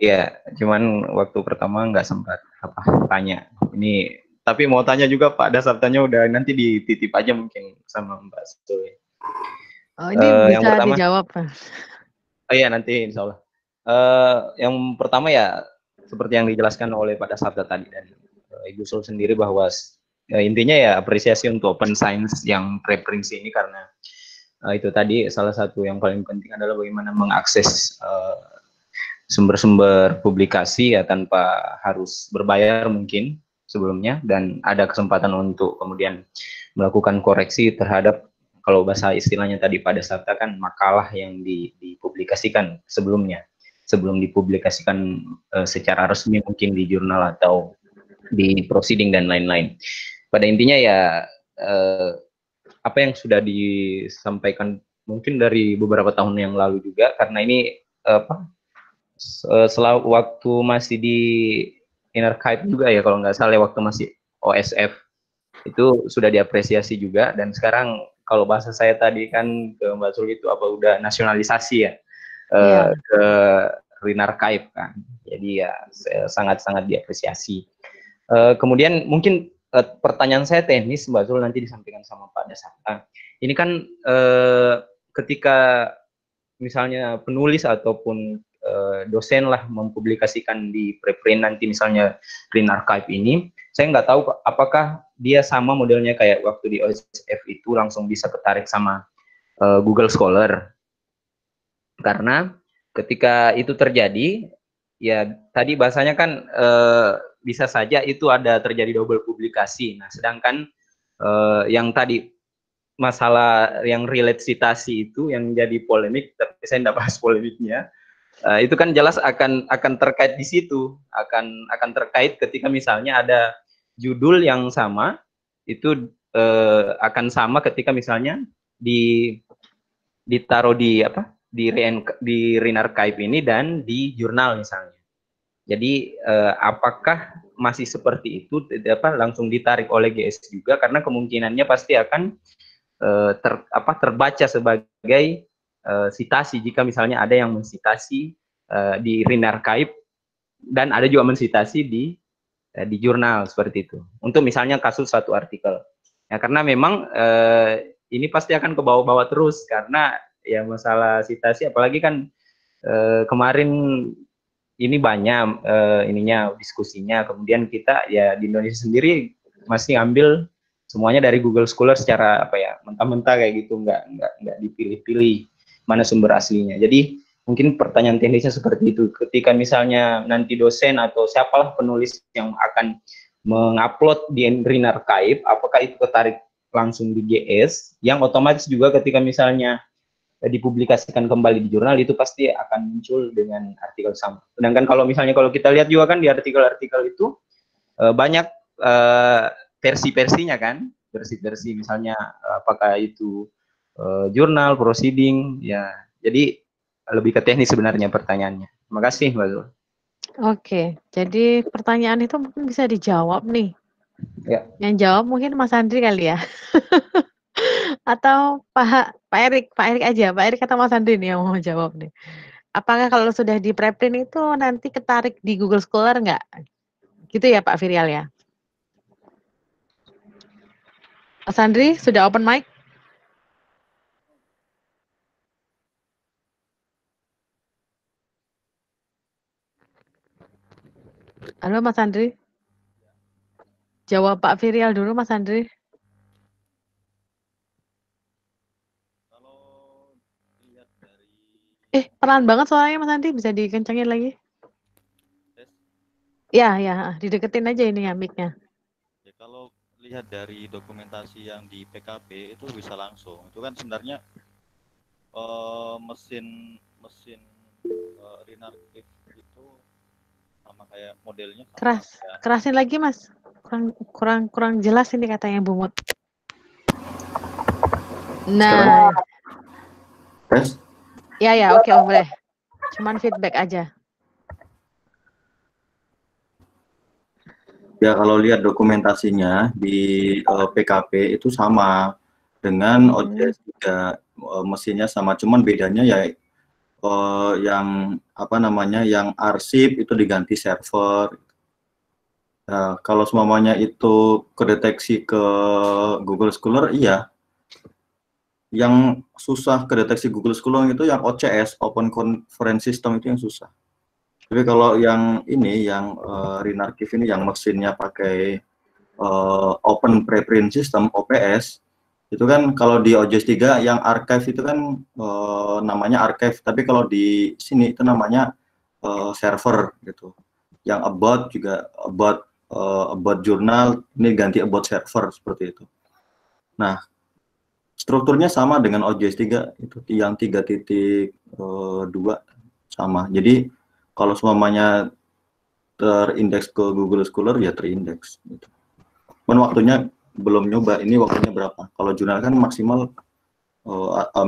Iya, cuman waktu pertama nggak sempat tanya. Ini tapi mau tanya juga Pak, dasarnya udah nanti dititip aja mungkin sama Mbak Sule. Oh, ini bisa yang pertama, dijawab. Oh iya nanti insya Allah. Yang pertama ya seperti yang dijelaskan oleh Pak Dasarda tadi dan Ibu Sul sendiri bahwa intinya ya apresiasi untuk open science yang preferensi ini karena itu tadi salah satu yang paling penting adalah bagaimana mengakses sumber-sumber publikasi ya tanpa harus berbayar mungkin sebelumnya dan ada kesempatan untuk kemudian melakukan koreksi terhadap kalau bahasa istilahnya tadi pada saat kan makalah yang dipublikasikan sebelumnya sebelum dipublikasikan secara resmi mungkin di jurnal atau di proceeding dan lain-lain. Pada intinya ya apa yang sudah disampaikan mungkin dari beberapa tahun yang lalu juga karena ini Selalu waktu masih di Inarchive juga ya kalau nggak salah, waktu masih OSF itu sudah diapresiasi juga. Dan sekarang kalau bahasa saya tadi kan ke Mbak Sul itu apa udah nasionalisasi ya ke Inarchive kan. Jadi ya sangat-sangat diapresiasi. Kemudian mungkin pertanyaan saya teknis, Mbak Zul, nanti disampaikan sama Pak Dasarta. Ini kan ketika misalnya penulis ataupun dosen lah mempublikasikan di preprint nanti misalnya Green Archive ini, saya nggak tahu apakah dia sama modelnya kayak waktu di OSF itu langsung bisa ketarik sama Google Scholar. Karena ketika itu terjadi, ya tadi bahasanya kan bisa saja itu ada terjadi double publikasi. Nah, sedangkan yang tadi masalah yang relate citasi itu yang jadi polemik, tapi saya tidak bahas polemiknya. Itu kan jelas akan terkait di situ, akan terkait ketika misalnya ada judul yang sama, itu akan sama ketika misalnya ditaruh di apa di Renarchive ini dan di jurnal misalnya. Jadi apakah masih seperti itu langsung ditarik oleh GS juga, karena kemungkinannya pasti akan terbaca sebagai sitasi jika misalnya ada yang mensitasi di Renarchive dan ada juga mensitasi di jurnal seperti itu. Untuk misalnya kasus satu artikel. Ya, karena memang ini pasti akan ke bawah-bawah terus karena ya masalah sitasi, apalagi kan kemarin ini banyak diskusinya. Kemudian kita ya di Indonesia sendiri masih ambil semuanya dari Google Scholar secara mentah-mentah kayak gitu, nggak dipilih-pilih mana sumber aslinya. Jadi mungkin pertanyaan teknisnya seperti itu. Ketika misalnya nanti dosen atau siapalah penulis yang akan mengupload di Renarchive, apakah itu ketarik langsung di GS, yang otomatis juga ketika misalnya dipublikasikan kembali di jurnal itu pasti akan muncul dengan artikel sama. Sedangkan kalau misalnya kalau kita lihat juga kan di artikel-artikel itu banyak versi-versinya kan, versi-versi misalnya apakah itu jurnal, proceeding, ya. Jadi lebih ke teknis sebenarnya pertanyaannya. Terima kasih, Mbak Zul. Oke, jadi pertanyaan itu mungkin bisa dijawab nih. Ya. Yang jawab mungkin Mas Andri kali ya. Atau Pak Erik aja. Pak Erik atau Mas Andri nih yang mau jawab nih. Apakah kalau sudah di preprint itu nanti ketarik di Google Scholar nggak? Gitu ya Pak Virial ya? Mas Andri sudah open mic? Halo Mas Andri. Jawab Pak Virial dulu Mas Andri. Pelan banget suaranya Mas Andri, bisa dikencengin lagi? Ya, dideketin aja ini ya mic-nya. Ya, kalau lihat dari dokumentasi yang di PKP itu bisa langsung. Itu kan sebenarnya mesin Renarchive itu sama kayak modelnya. Kerasin lagi Mas. Kurang jelas ini katanya Bumut. Nah. Tes? Ya, oke, boleh. Cuman feedback aja. Ya, kalau lihat dokumentasinya di PKP itu sama dengan OJS 3, mesinnya sama, cuman bedanya ya yang yang arsip itu diganti server. Nah, kalau semuanya itu kedeteksi ke Google Scholar, iya. Yang susah kedeteksi Google Scholar itu yang OCS, Open Conference System, itu yang susah. Tapi kalau yang ini, yang Renarchive ini, yang mesinnya pakai Open Preprint System, OPS, itu kan kalau di OJS 3 yang archive itu kan namanya archive, tapi kalau di sini itu namanya server gitu. Yang about juga about jurnal, ini ganti about server seperti itu. Nah, strukturnya sama dengan OJS 3 itu yang 3.2 sama. Jadi kalau semuanya terindeks ke Google Scholar ya terindeks. Gitu. Waktunya belum nyoba, ini waktunya berapa? Kalau jurnal kan maksimal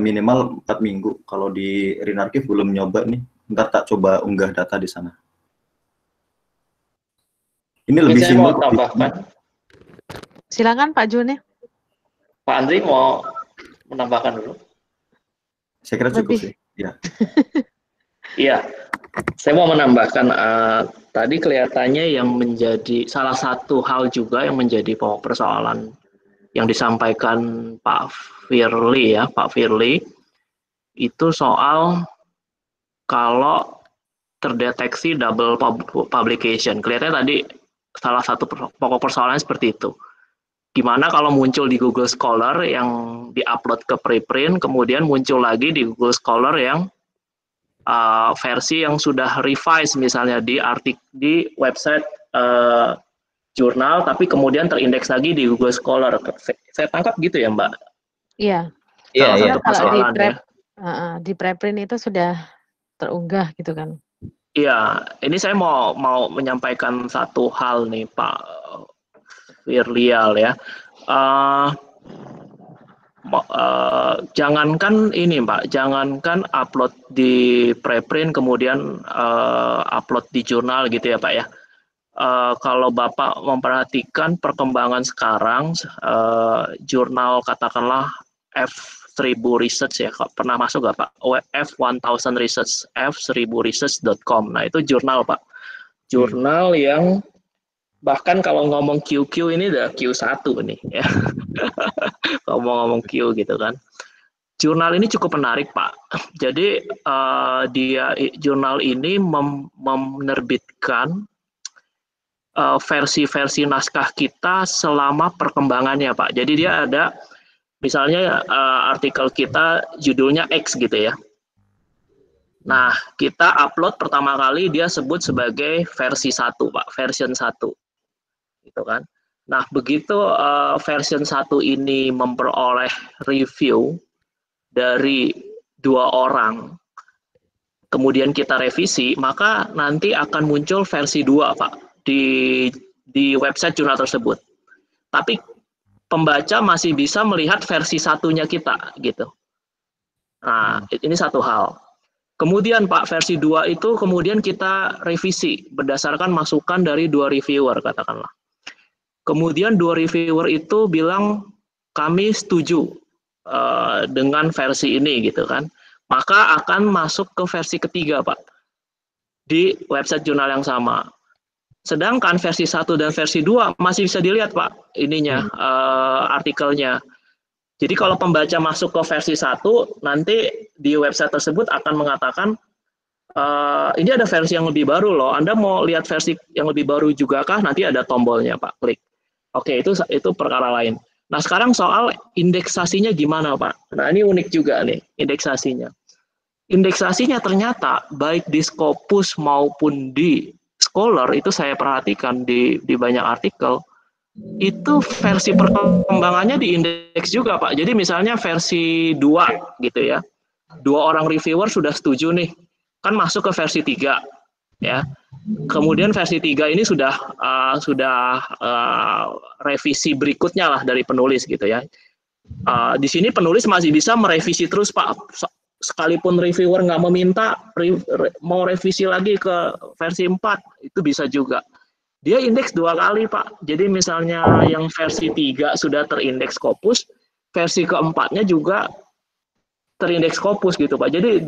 minimal 4 minggu. Kalau di Renarchive belum nyoba nih, Ntar tak coba unggah data di sana. Ini Mungkin lebih saya mau simpel. tambahkan. Silakan Pak Juni. Pak Andri mau menambahkan dulu. Saya kira cukup Lebih. sih. Ya. Iya, saya mau menambahkan tadi kelihatannya yang menjadi salah satu hal juga yang menjadi pokok persoalan yang disampaikan Pak Firly ya, Pak Firly itu soal kalau terdeteksi double publication. Kelihatannya tadi salah satu pokok persoalannya seperti itu. Gimana kalau muncul di Google Scholar yang diupload ke preprint, kemudian muncul lagi di Google Scholar yang versi yang sudah revise misalnya di website jurnal, tapi kemudian terindeks lagi di Google Scholar. Saya tangkap gitu ya, Mbak? Iya. Salah Iya, satu Kalau persoalan ya. di preprint itu sudah terunggah gitu kan. Iya, ini saya mau menyampaikan satu hal nih, Pak Firlial ya. Jangankan ini Pak, jangankan upload di preprint kemudian upload di jurnal gitu ya Pak ya. Kalau Bapak memperhatikan perkembangan sekarang, jurnal katakanlah F1000 Research ya, pernah masuk nggak Pak? F1000 Research, f1000research.com. Nah itu jurnal Pak, jurnal yang bahkan kalau ngomong QQ ini udah Q1 nih ya. Ngomong-ngomong Q gitu kan. Jurnal ini cukup menarik Pak. Jadi jurnal ini menerbitkan versi-versi naskah kita selama perkembangannya Pak. Jadi dia ada misalnya artikel kita judulnya X gitu ya. Nah, kita upload pertama kali dia sebut sebagai versi 1 Pak, version 1. Gitu kan. Nah, begitu version 1 ini memperoleh review dari 2 orang, kemudian kita revisi, maka nanti akan muncul versi 2, Pak, di website jurnal tersebut. Tapi pembaca masih bisa melihat versi 1-nya kita, gitu. Nah, ini satu hal. Kemudian, Pak, versi 2 itu kemudian kita revisi berdasarkan masukan dari 2 reviewer, katakanlah. Kemudian 2 reviewer itu bilang kami setuju dengan versi ini gitu kan. Maka akan masuk ke versi ketiga Pak di website jurnal yang sama. Sedangkan versi 1 dan versi 2 masih bisa dilihat Pak ininya artikelnya. Jadi kalau pembaca masuk ke versi 1 nanti di website tersebut akan mengatakan ini ada versi yang lebih baru loh. Anda mau lihat versi yang lebih baru juga kah? Nanti ada tombolnya Pak, klik. Oke, itu perkara lain. Nah, sekarang soal indeksasinya gimana, Pak? Nah, ini unik juga nih, indeksasinya. Indeksasinya ternyata baik di Scopus maupun di Scholar, itu saya perhatikan di banyak artikel, itu versi perkembangannya diindeks juga, Pak. Jadi misalnya versi 2 gitu ya. 2 orang reviewer sudah setuju nih, kan masuk ke versi 3 ya. Kemudian versi 3 ini sudah revisi berikutnya lah dari penulis gitu ya. Di sini penulis masih bisa merevisi terus Pak, sekalipun reviewer nggak meminta mau revisi lagi ke versi 4 itu bisa juga. Dia indeks 2 kali Pak. Jadi misalnya yang versi 3 sudah terindeks Scopus, versi keempatnya juga terindeks Scopus gitu Pak. Jadi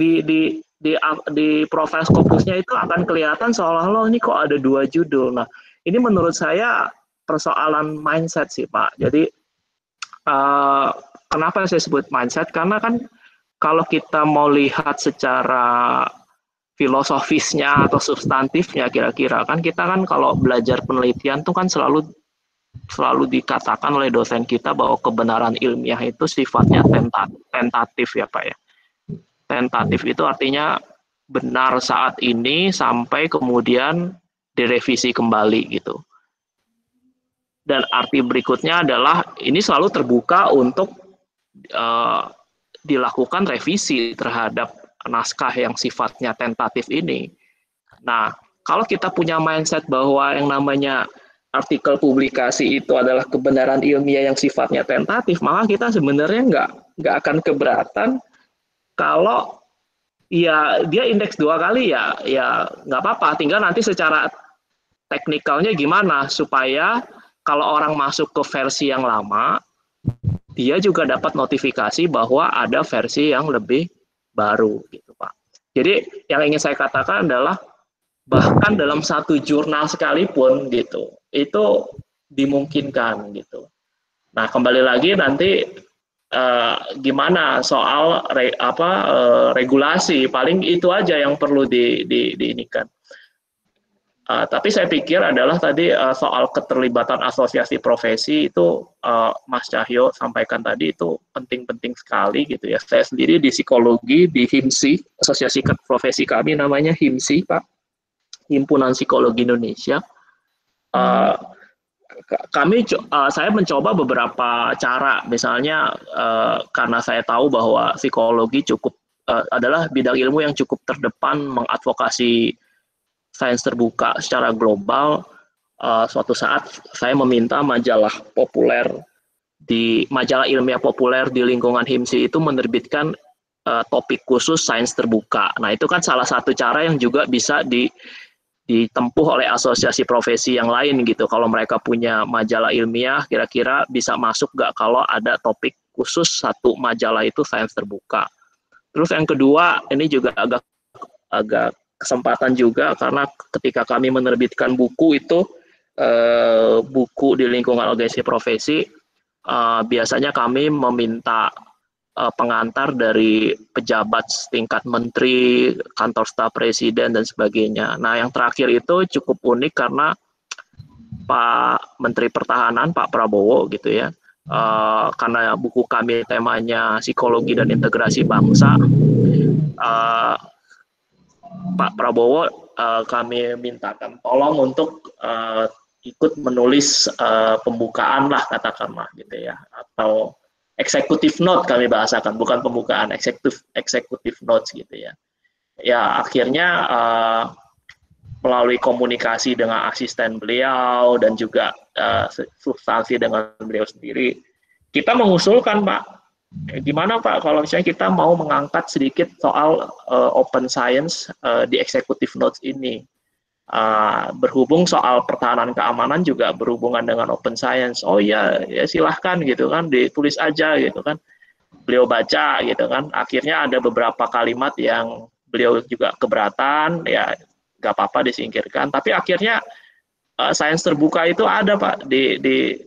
di profil Scopusnya itu akan kelihatan seolah-olah ini kok ada 2 judul. Nah, ini menurut saya persoalan mindset sih Pak. Jadi kenapa saya sebut mindset? Karena kan kalau kita mau lihat secara filosofisnya atau substantifnya kira-kira kan kita kan kalau belajar penelitian tuh kan selalu dikatakan oleh dosen kita bahwa kebenaran ilmiah itu sifatnya tentatif ya Pak ya. Tentatif itu artinya benar saat ini sampai kemudian direvisi kembali gitu. Dan arti berikutnya adalah ini selalu terbuka untuk dilakukan revisi terhadap naskah yang sifatnya tentatif ini. Nah, kalau kita punya mindset bahwa yang namanya artikel publikasi itu adalah kebenaran ilmiah yang sifatnya tentatif, maka kita sebenarnya nggak akan keberatan kalau ya dia indeks 2 kali ya nggak apa-apa. Tinggal nanti secara teknikalnya gimana supaya kalau orang masuk ke versi yang lama, dia juga dapat notifikasi bahwa ada versi yang lebih baru gitu Pak. Jadi yang ingin saya katakan adalah bahkan dalam satu jurnal sekalipun gitu, itu dimungkinkan gitu. Nah kembali lagi nanti gimana soal regulasi, paling itu aja yang perlu diinikan. Tapi saya pikir adalah tadi soal keterlibatan asosiasi profesi itu Mas Cahyo sampaikan tadi itu penting-penting sekali gitu ya. Saya sendiri di psikologi di HIMSI, asosiasi profesi kami namanya HIMSI Pak, Himpunan Psikologi Indonesia. Saya mencoba beberapa cara, misalnya karena saya tahu bahwa psikologi adalah bidang ilmu yang cukup terdepan mengadvokasi sains terbuka secara global. Suatu saat saya meminta majalah ilmiah populer di lingkungan HIMSI itu menerbitkan topik khusus sains terbuka. Nah itu kan salah satu cara yang juga bisa ditempuh oleh asosiasi profesi yang lain gitu. Kalau mereka punya majalah ilmiah, kira-kira bisa masuk nggak kalau ada topik khusus satu majalah itu sains terbuka. Terus yang kedua, ini juga agak kesempatan juga karena ketika kami menerbitkan buku itu, buku di lingkungan organisasi profesi, biasanya kami meminta pengantar dari pejabat tingkat menteri, kantor staf presiden, dan sebagainya. Nah, yang terakhir itu cukup unik karena Pak Menteri Pertahanan, Pak Prabowo gitu ya, karena buku kami temanya psikologi dan integrasi bangsa, Pak Prabowo kami mintakan tolong untuk ikut menulis pembukaan lah katakanlah gitu ya, atau executive note kami bahasakan, bukan pembukaan, executive notes gitu ya. Ya akhirnya melalui komunikasi dengan asisten beliau dan juga substansi dengan beliau sendiri, kita mengusulkan Pak, gimana Pak kalau misalnya kita mau mengangkat sedikit soal open science di executive notes ini. Berhubung soal pertahanan keamanan juga berhubungan dengan open science. Oh iya, ya silahkan gitu kan, ditulis aja gitu kan. Beliau baca gitu kan. Akhirnya ada beberapa kalimat yang beliau juga keberatan, ya nggak apa-apa disingkirkan. Tapi akhirnya sains terbuka itu ada Pak di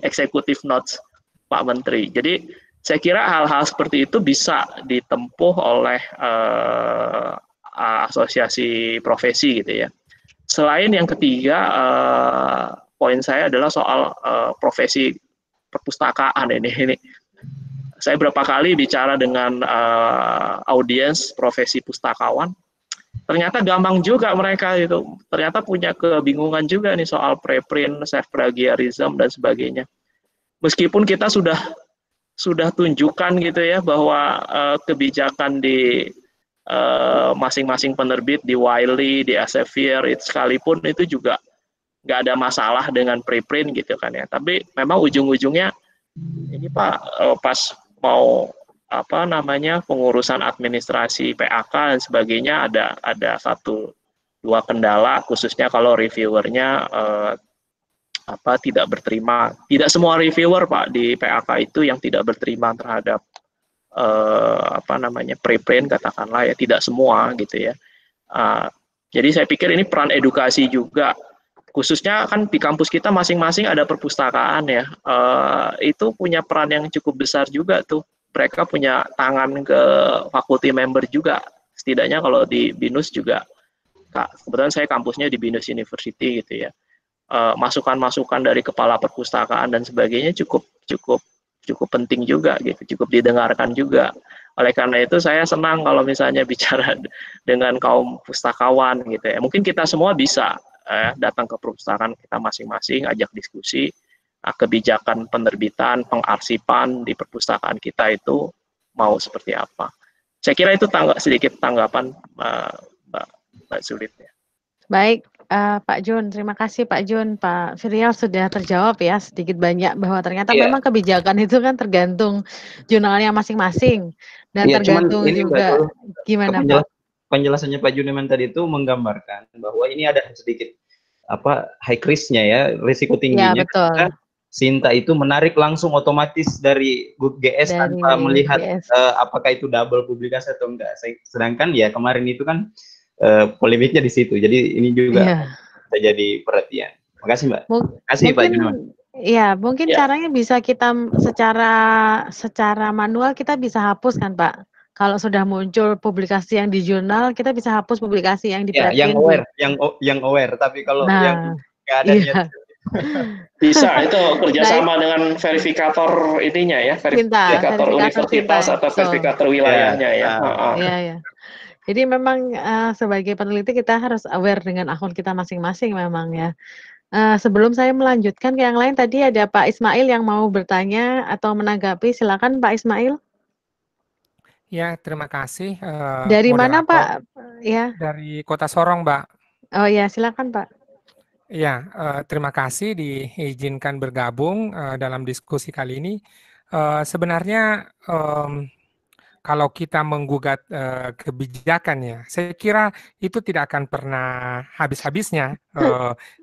executive notes Pak Menteri. Jadi saya kira hal-hal seperti itu bisa ditempuh oleh asosiasi profesi gitu ya. Selain yang ketiga, poin saya adalah soal profesi perpustakaan ini. Saya berapa kali bicara dengan audiens profesi pustakawan, ternyata gampang juga mereka itu. Ternyata punya kebingungan juga nih soal preprint, self plagiarism dan sebagainya. Meskipun kita sudah tunjukkan gitu ya bahwa kebijakan di masing-masing penerbit di Wiley, di Elsevier, sekalipun itu juga nggak ada masalah dengan preprint gitu kan ya. Tapi memang ujung-ujungnya ini Pak pas mau pengurusan administrasi PAK dan sebagainya ada 1-2 kendala, khususnya kalau reviewernya tidak berterima. Tidak semua reviewer Pak di PAK itu yang tidak berterima terhadap preprint katakanlah ya, tidak semua gitu ya. Jadi saya pikir ini peran edukasi juga, khususnya kan di kampus kita masing-masing ada perpustakaan ya, itu punya peran yang cukup besar juga tuh. Mereka punya tangan ke faculty member juga, setidaknya kalau di BINUS juga, kebetulan saya kampusnya di BINUS University gitu ya. Masukan-masukan dari kepala perpustakaan dan sebagainya cukup penting juga gitu, cukup didengarkan juga. Oleh karena itu saya senang kalau misalnya bicara dengan kaum pustakawan gitu ya. Mungkin kita semua bisa datang ke perpustakaan kita masing-masing, ajak diskusi kebijakan penerbitan, pengarsipan di perpustakaan kita itu mau seperti apa. Saya kira itu sedikit tanggapan Mbak Sulit ya. Baik, Pak Jun. Terima kasih Pak Jun. Pak Firial sudah terjawab ya sedikit banyak bahwa ternyata Iya, memang kebijakan itu kan tergantung jurnalnya masing-masing dan iya, cuman tergantung ini Mbak Dul, juga gimana Pak? penjelasannya Pak Juniman tadi itu menggambarkan bahwa ini ada sedikit high risk-nya ya, risiko Ya tingginya betul, ketika Sinta itu menarik langsung otomatis dari Good GS tanpa dari melihat GS. apakah itu double publikasi atau enggak. Sedangkan ya kemarin itu kan polemiknya di situ. Jadi ini juga Iya. bisa jadi perhatian. Makasih Mbak. Makasih Pak Mungkin Juniman. ya, mungkin Ya. caranya bisa kita secara manual kita bisa hapus kan Pak. Kalau sudah muncul publikasi yang di jurnal, kita bisa hapus publikasi yang di Ya, yang preprint aware, yang aware. Tapi kalau yang Nah, nggak ada niat, iya. Bisa itu Nah, kerjasama dengan verifikator ininya ya, Sinta, verifikator verifikator Sinta universitas ya. atau verifikator wilayahnya ya. Iya, ya. Jadi memang sebagai peneliti kita harus aware dengan akun kita masing-masing memang ya. Sebelum saya melanjutkan ke yang lain, tadi ada Pak Ismail yang mau bertanya atau menanggapi, silakan Pak Ismail. Ya, terima kasih Dari mana moderator. Pak? Ya. Dari Kota Sorong, Mbak. Oh ya, silakan Pak. Ya, terima kasih diizinkan bergabung dalam diskusi kali ini. Sebenarnya kalau kita menggugat kebijakan ya, saya kira itu tidak akan pernah habis-habisnya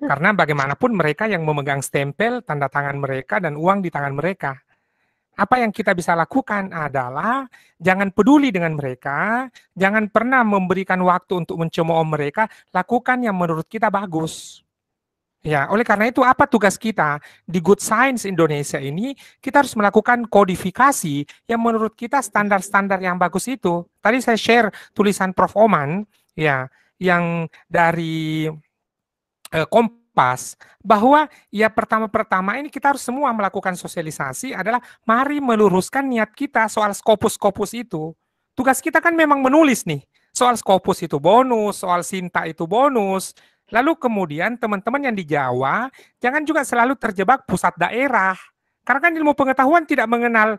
karena bagaimanapun mereka yang memegang stempel, tanda tangan mereka dan uang di tangan mereka. Apa yang kita bisa lakukan adalah jangan peduli dengan mereka, jangan pernah memberikan waktu untuk mencemooh mereka, lakukan yang menurut kita bagus. Ya, oleh karena itu apa tugas kita di Good Science Indonesia ini? Kita harus melakukan kodifikasi yang menurut kita standar-standar yang bagus itu. Tadi saya share tulisan Prof. Oman, ya, yang dari Kompas, bahwa ya pertama-pertama ini kita harus semua melakukan sosialisasi adalah mari meluruskan niat kita soal Scopus itu. Tugas kita kan memang menulis nih, soal Scopus itu bonus, soal Sinta itu bonus. Lalu kemudian teman-teman yang di Jawa, jangan juga selalu terjebak pusat daerah. Karena kan ilmu pengetahuan tidak mengenal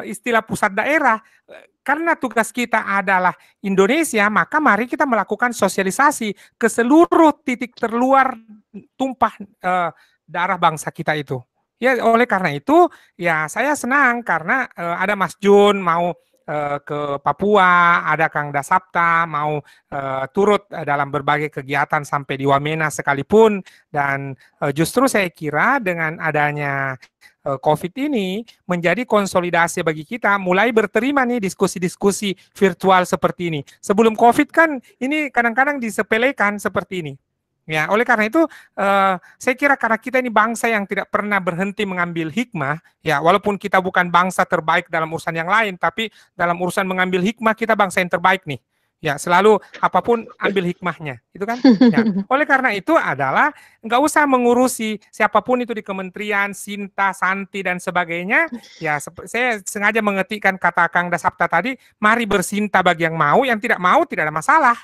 istilah pusat daerah. Karena tugas kita adalah Indonesia, maka mari kita melakukan sosialisasi ke seluruh titik terluar tumpah darah bangsa kita itu. Ya, oleh karena itu, ya saya senang karena ada Mas Jun mau ke Papua, ada Kang Dasapta mau turut dalam berbagai kegiatan sampai di Wamena sekalipun, dan justru saya kira dengan adanya COVID ini menjadi konsolidasi bagi kita mulai berterima nih diskusi-diskusi virtual seperti ini. Sebelum COVID kan ini kadang-kadang disepelekan seperti ini. Ya, oleh karena itu saya kira karena kita ini bangsa yang tidak pernah berhenti mengambil hikmah, ya walaupun kita bukan bangsa terbaik dalam urusan yang lain, tapi dalam urusan mengambil hikmah kita bangsa yang terbaik nih. Ya, selalu apapun ambil hikmahnya, itu kan. Ya, oleh karena itu adalah nggak usah mengurusi siapapun itu di kementerian, Sinta, Santi dan sebagainya. Ya, saya sengaja mengetikkan kata Kang Dasapta tadi, mari bersinta bagi yang mau, yang tidak mau tidak ada masalah.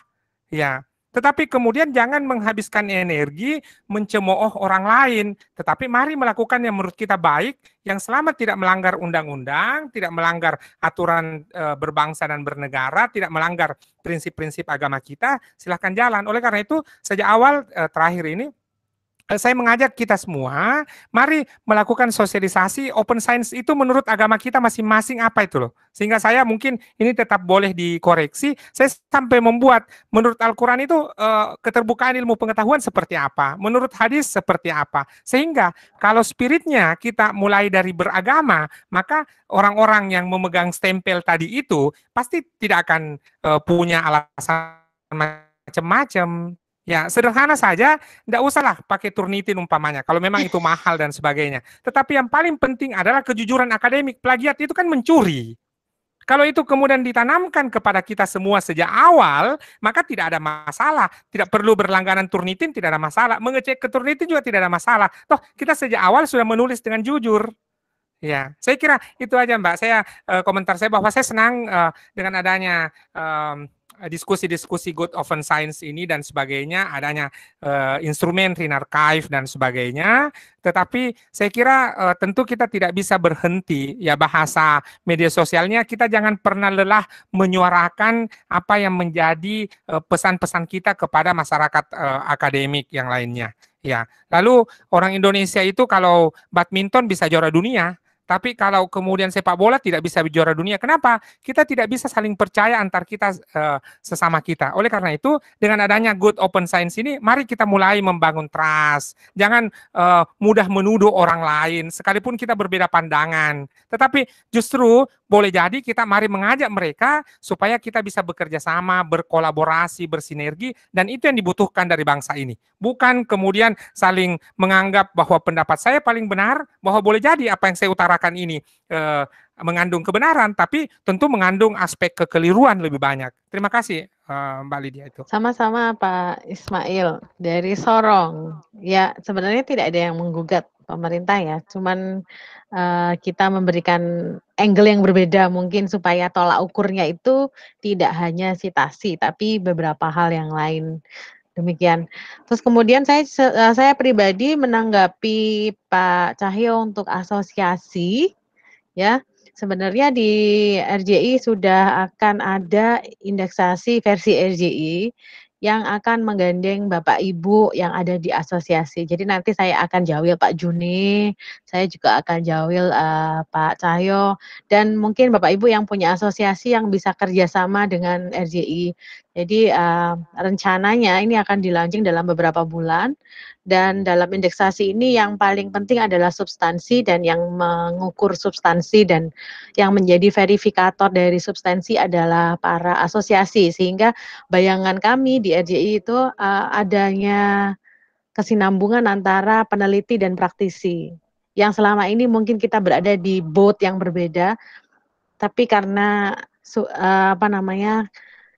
Ya, tetapi kemudian jangan menghabiskan energi mencemooh orang lain, tetapi mari melakukan yang menurut kita baik, yang selama tidak melanggar undang-undang, tidak melanggar aturan berbangsa dan bernegara, tidak melanggar prinsip-prinsip agama kita, silahkan jalan. Oleh karena itu, sejak awal terakhir ini, saya mengajak kita semua, mari melakukan sosialisasi open science itu menurut agama kita masing-masing apa itu loh. Sehingga saya mungkin ini tetap boleh dikoreksi, saya sampai membuat menurut Al-Quran itu keterbukaan ilmu pengetahuan seperti apa, menurut hadis seperti apa. Sehingga kalau spiritnya kita mulai dari beragama, maka orang-orang yang memegang stempel tadi itu pasti tidak akan punya alasan macam-macam. Ya, sederhana saja, tidak usahlah pakai Turnitin umpamanya, kalau memang itu mahal dan sebagainya. Tetapi yang paling penting adalah kejujuran akademik. Plagiat itu kan mencuri. Kalau itu kemudian ditanamkan kepada kita semua sejak awal, maka tidak ada masalah. Tidak perlu berlangganan Turnitin, tidak ada masalah. Mengecek ke Turnitin juga tidak ada masalah. Toh, kita sejak awal sudah menulis dengan jujur. Ya, saya kira itu aja Mbak. Saya komentar saya bahwa saya senang dengan adanya diskusi-diskusi good open science ini dan sebagainya, adanya instrumen RIN-Archive dan sebagainya, tetapi saya kira tentu kita tidak bisa berhenti ya bahasa media sosialnya, kita jangan pernah lelah menyuarakan apa yang menjadi pesan-pesan kita kepada masyarakat akademik yang lainnya. Ya, lalu orang Indonesia itu kalau badminton bisa juara dunia, tapi kalau kemudian sepak bola tidak bisa juara dunia. Kenapa? Kita tidak bisa saling percaya antar kita sesama kita. Oleh karena itu, dengan adanya good open science ini, mari kita mulai membangun trust. Jangan mudah menuduh orang lain, sekalipun kita berbeda pandangan. Tetapi justru boleh jadi kita mari mengajak mereka supaya kita bisa bekerja sama, berkolaborasi, bersinergi, dan itu yang dibutuhkan dari bangsa ini. Bukan kemudian saling menganggap bahwa pendapat saya paling benar, bahwa boleh jadi apa yang saya utarakan ini mengandung kebenaran, tapi tentu mengandung aspek kekeliruan lebih banyak. Terima kasih Mbak Lydia itu. Sama-sama Pak Ismail dari Sorong. Ya, sebenarnya tidak ada yang menggugat pemerintah ya, cuman kita memberikan angle yang berbeda mungkin supaya tolak ukurnya itu tidak hanya citasi, tapi beberapa hal yang lain. Demikian. Terus kemudian saya pribadi menanggapi Pak Cahyo untuk asosiasi, ya. Sebenarnya di RJI sudah akan ada indeksasi versi RJI yang akan menggandeng Bapak Ibu yang ada di asosiasi. Jadi nanti saya akan jawil Pak Juni, saya juga akan jawil Pak Cahyo, dan mungkin Bapak Ibu yang punya asosiasi yang bisa kerjasama dengan RJI. Jadi rencananya ini akan di-launching dalam beberapa bulan, dan dalam indeksasi ini yang paling penting adalah substansi, dan yang mengukur substansi dan yang menjadi verifikator dari substansi adalah para asosiasi, sehingga bayangan kami di RJI itu adanya kesinambungan antara peneliti dan praktisi. Yang selama ini mungkin kita berada di boat yang berbeda, tapi karena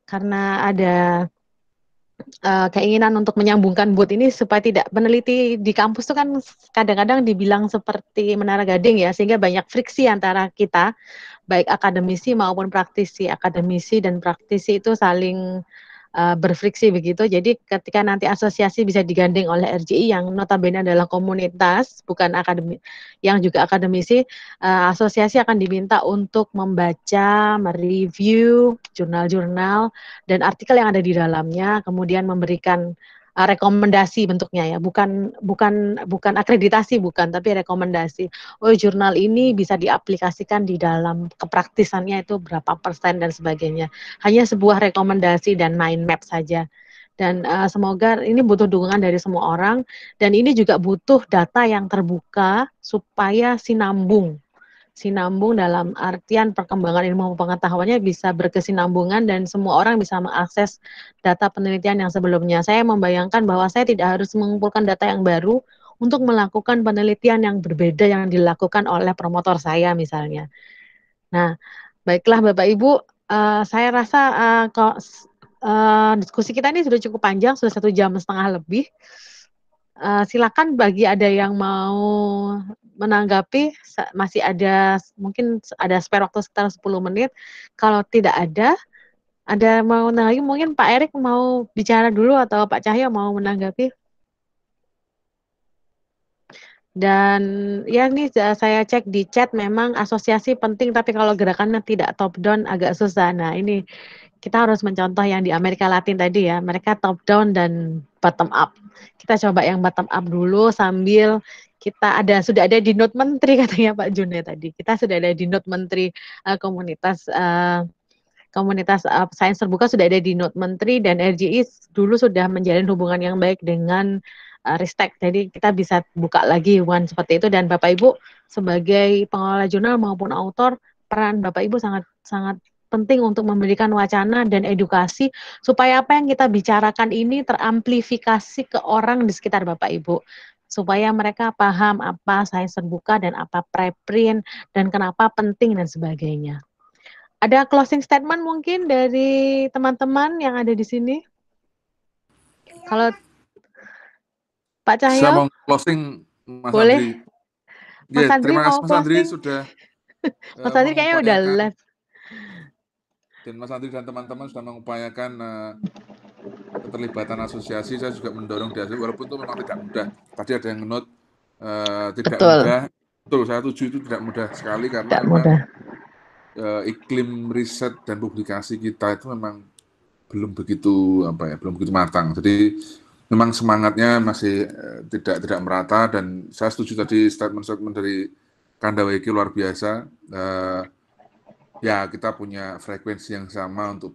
karena ada keinginan untuk menyambungkan boat ini supaya tidak, peneliti di kampus itu kan kadang-kadang dibilang seperti menara gading ya, sehingga banyak friksi antara kita, baik akademisi maupun praktisi. Akademisi dan praktisi itu saling berfriksi begitu. Jadi ketika nanti asosiasi bisa digandeng oleh RJI yang notabene adalah komunitas, bukan akademi, yang juga akademisi, asosiasi akan diminta untuk membaca, mereview jurnal-jurnal dan artikel yang ada di dalamnya, kemudian memberikan rekomendasi bentuknya ya, bukan akreditasi, bukan, tapi rekomendasi. Oh, jurnal ini bisa diaplikasikan di dalam kepraktisannya itu berapa persen dan sebagainya. Hanya sebuah rekomendasi dan mind map saja. Dan semoga ini butuh dukungan dari semua orang, dan ini juga butuh data yang terbuka supaya sinambung dalam artian perkembangan ilmu pengetahuannya bisa berkesinambungan dan semua orang bisa mengakses data penelitian yang sebelumnya. Saya membayangkan bahwa saya tidak harus mengumpulkan data yang baru untuk melakukan penelitian yang berbeda yang dilakukan oleh promotor saya misalnya. Nah, baiklah Bapak Ibu, saya rasa diskusi kita ini sudah cukup panjang, sudah 1,5 jam lebih. Silakan bagi ada yang mau menanggapi, masih ada mungkin ada spare waktu sekitar 10 menit. Kalau tidak ada mau lagi, mungkin Pak Erik mau bicara dulu atau Pak Cahyo mau menanggapi. Dan ya ini saya cek di chat, memang asosiasi penting, tapi kalau gerakannya tidak top down agak susah. Nah ini kita harus mencontoh yang di Amerika Latin tadi ya, mereka top down dan bottom up. Kita coba yang bottom up dulu sambil kita sudah ada di note menteri katanya Pak June tadi. Kita sudah ada di note menteri komunitas sains terbuka, sudah ada di note menteri, dan RJI dulu sudah menjalin hubungan yang baik dengan Ristek. Jadi kita bisa buka lagi hubungan seperti itu, dan Bapak Ibu sebagai pengelola jurnal maupun autor, peran Bapak Ibu sangat penting untuk memberikan wacana dan edukasi supaya apa yang kita bicarakan ini teramplifikasi ke orang di sekitar Bapak Ibu, supaya mereka paham apa sains terbuka dan apa preprint dan kenapa penting dan sebagainya. Ada closing statement mungkin dari teman-teman yang ada di sini? Kalau Pak Cahyo? Saya mau closing, Mas boleh? Andri. Mas Ya, Andri terima mau kasih Mas Andri closing? sudah Mas Andri kayaknya udah live. Dan Mas Andri dan teman-teman sudah mengupayakan keterlibatan asosiasi. Saya juga mendorong di asosiasi, walaupun itu memang tidak mudah. Tadi ada yang menot tidak Betul, mudah. Betul, saya setuju itu tidak mudah sekali karena tidak memang mudah. Iklim riset dan publikasi kita itu memang belum begitu belum begitu matang. Jadi memang semangatnya masih tidak merata, dan saya setuju tadi statement dari Kanda Waiki luar biasa. Ya, kita punya frekuensi yang sama untuk,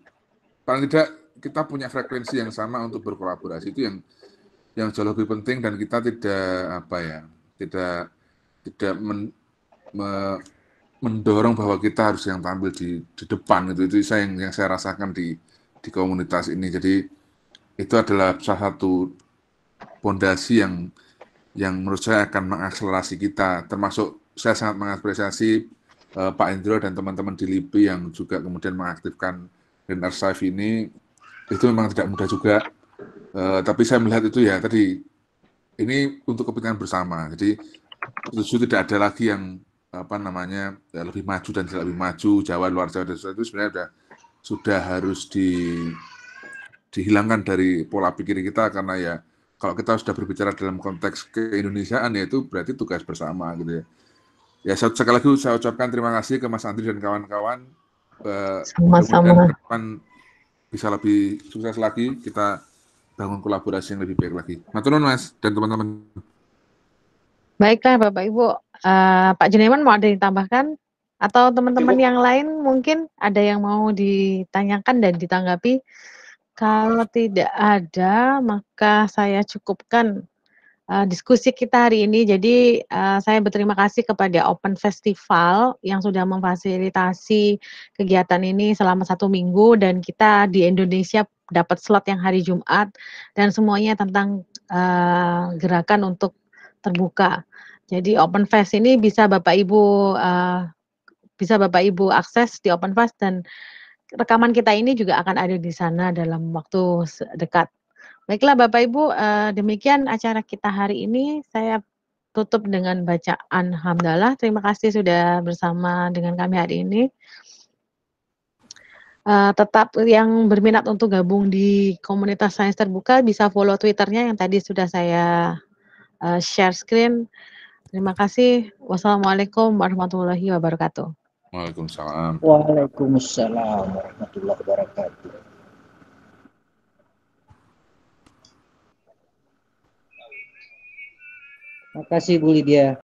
paling tidak kita punya frekuensi yang sama untuk berkolaborasi, itu yang jauh lebih penting, dan kita tidak mendorong bahwa kita harus yang tampil di depan. Itu yang saya rasakan di komunitas ini. Jadi itu adalah salah satu fondasi yang menurut saya akan mengakselerasi kita, termasuk saya sangat mengapresiasi Pak Indro dan teman-teman di LIPI yang juga kemudian mengaktifkan Green Archive ini. Itu memang tidak mudah juga, tapi saya melihat itu ya tadi, ini untuk kepentingan bersama. Jadi setuju tidak ada lagi yang lebih maju dan tidak lebih maju, Jawa, luar Jawa, dan itu sebenarnya sudah harus dihilangkan dari pola pikir kita, karena ya kalau kita sudah berbicara dalam konteks keindonesiaan, ya itu berarti tugas bersama gitu ya. Ya, sekali lagi saya ucapkan terima kasih ke Mas Andri dan kawan-kawan. Sama-sama. Mudah-mudahan depan bisa lebih sukses lagi, kita bangun kolaborasi yang lebih baik lagi. Matur nuwun Mas dan teman-teman. Baiklah Bapak Ibu, Pak Juneman mau ada ditambahkan? Atau teman-teman yang lain mungkin ada yang mau ditanyakan dan ditanggapi? Kalau tidak ada, maka saya cukupkan diskusi kita hari ini. Jadi saya berterima kasih kepada Open Festival yang sudah memfasilitasi kegiatan ini selama 1 minggu, dan kita di Indonesia dapat slot yang hari Jumat, dan semuanya tentang gerakan untuk terbuka. Jadi Open Fest ini bisa Bapak Ibu akses di Open Fest, dan rekaman kita ini juga akan ada di sana dalam waktu dekat. Baiklah Bapak Ibu, demikian acara kita hari ini. Saya tutup dengan bacaan hamdalah. Terima kasih sudah bersama dengan kami hari ini. Tetap yang berminat untuk gabung di komunitas Sains Terbuka bisa follow Twitternya yang tadi sudah saya share screen. Terima kasih. Wassalamualaikum warahmatullahi wabarakatuh. Waalaikumsalam. Waalaikumsalam warahmatullahi wabarakatuh. Terima kasih Bu Lydia.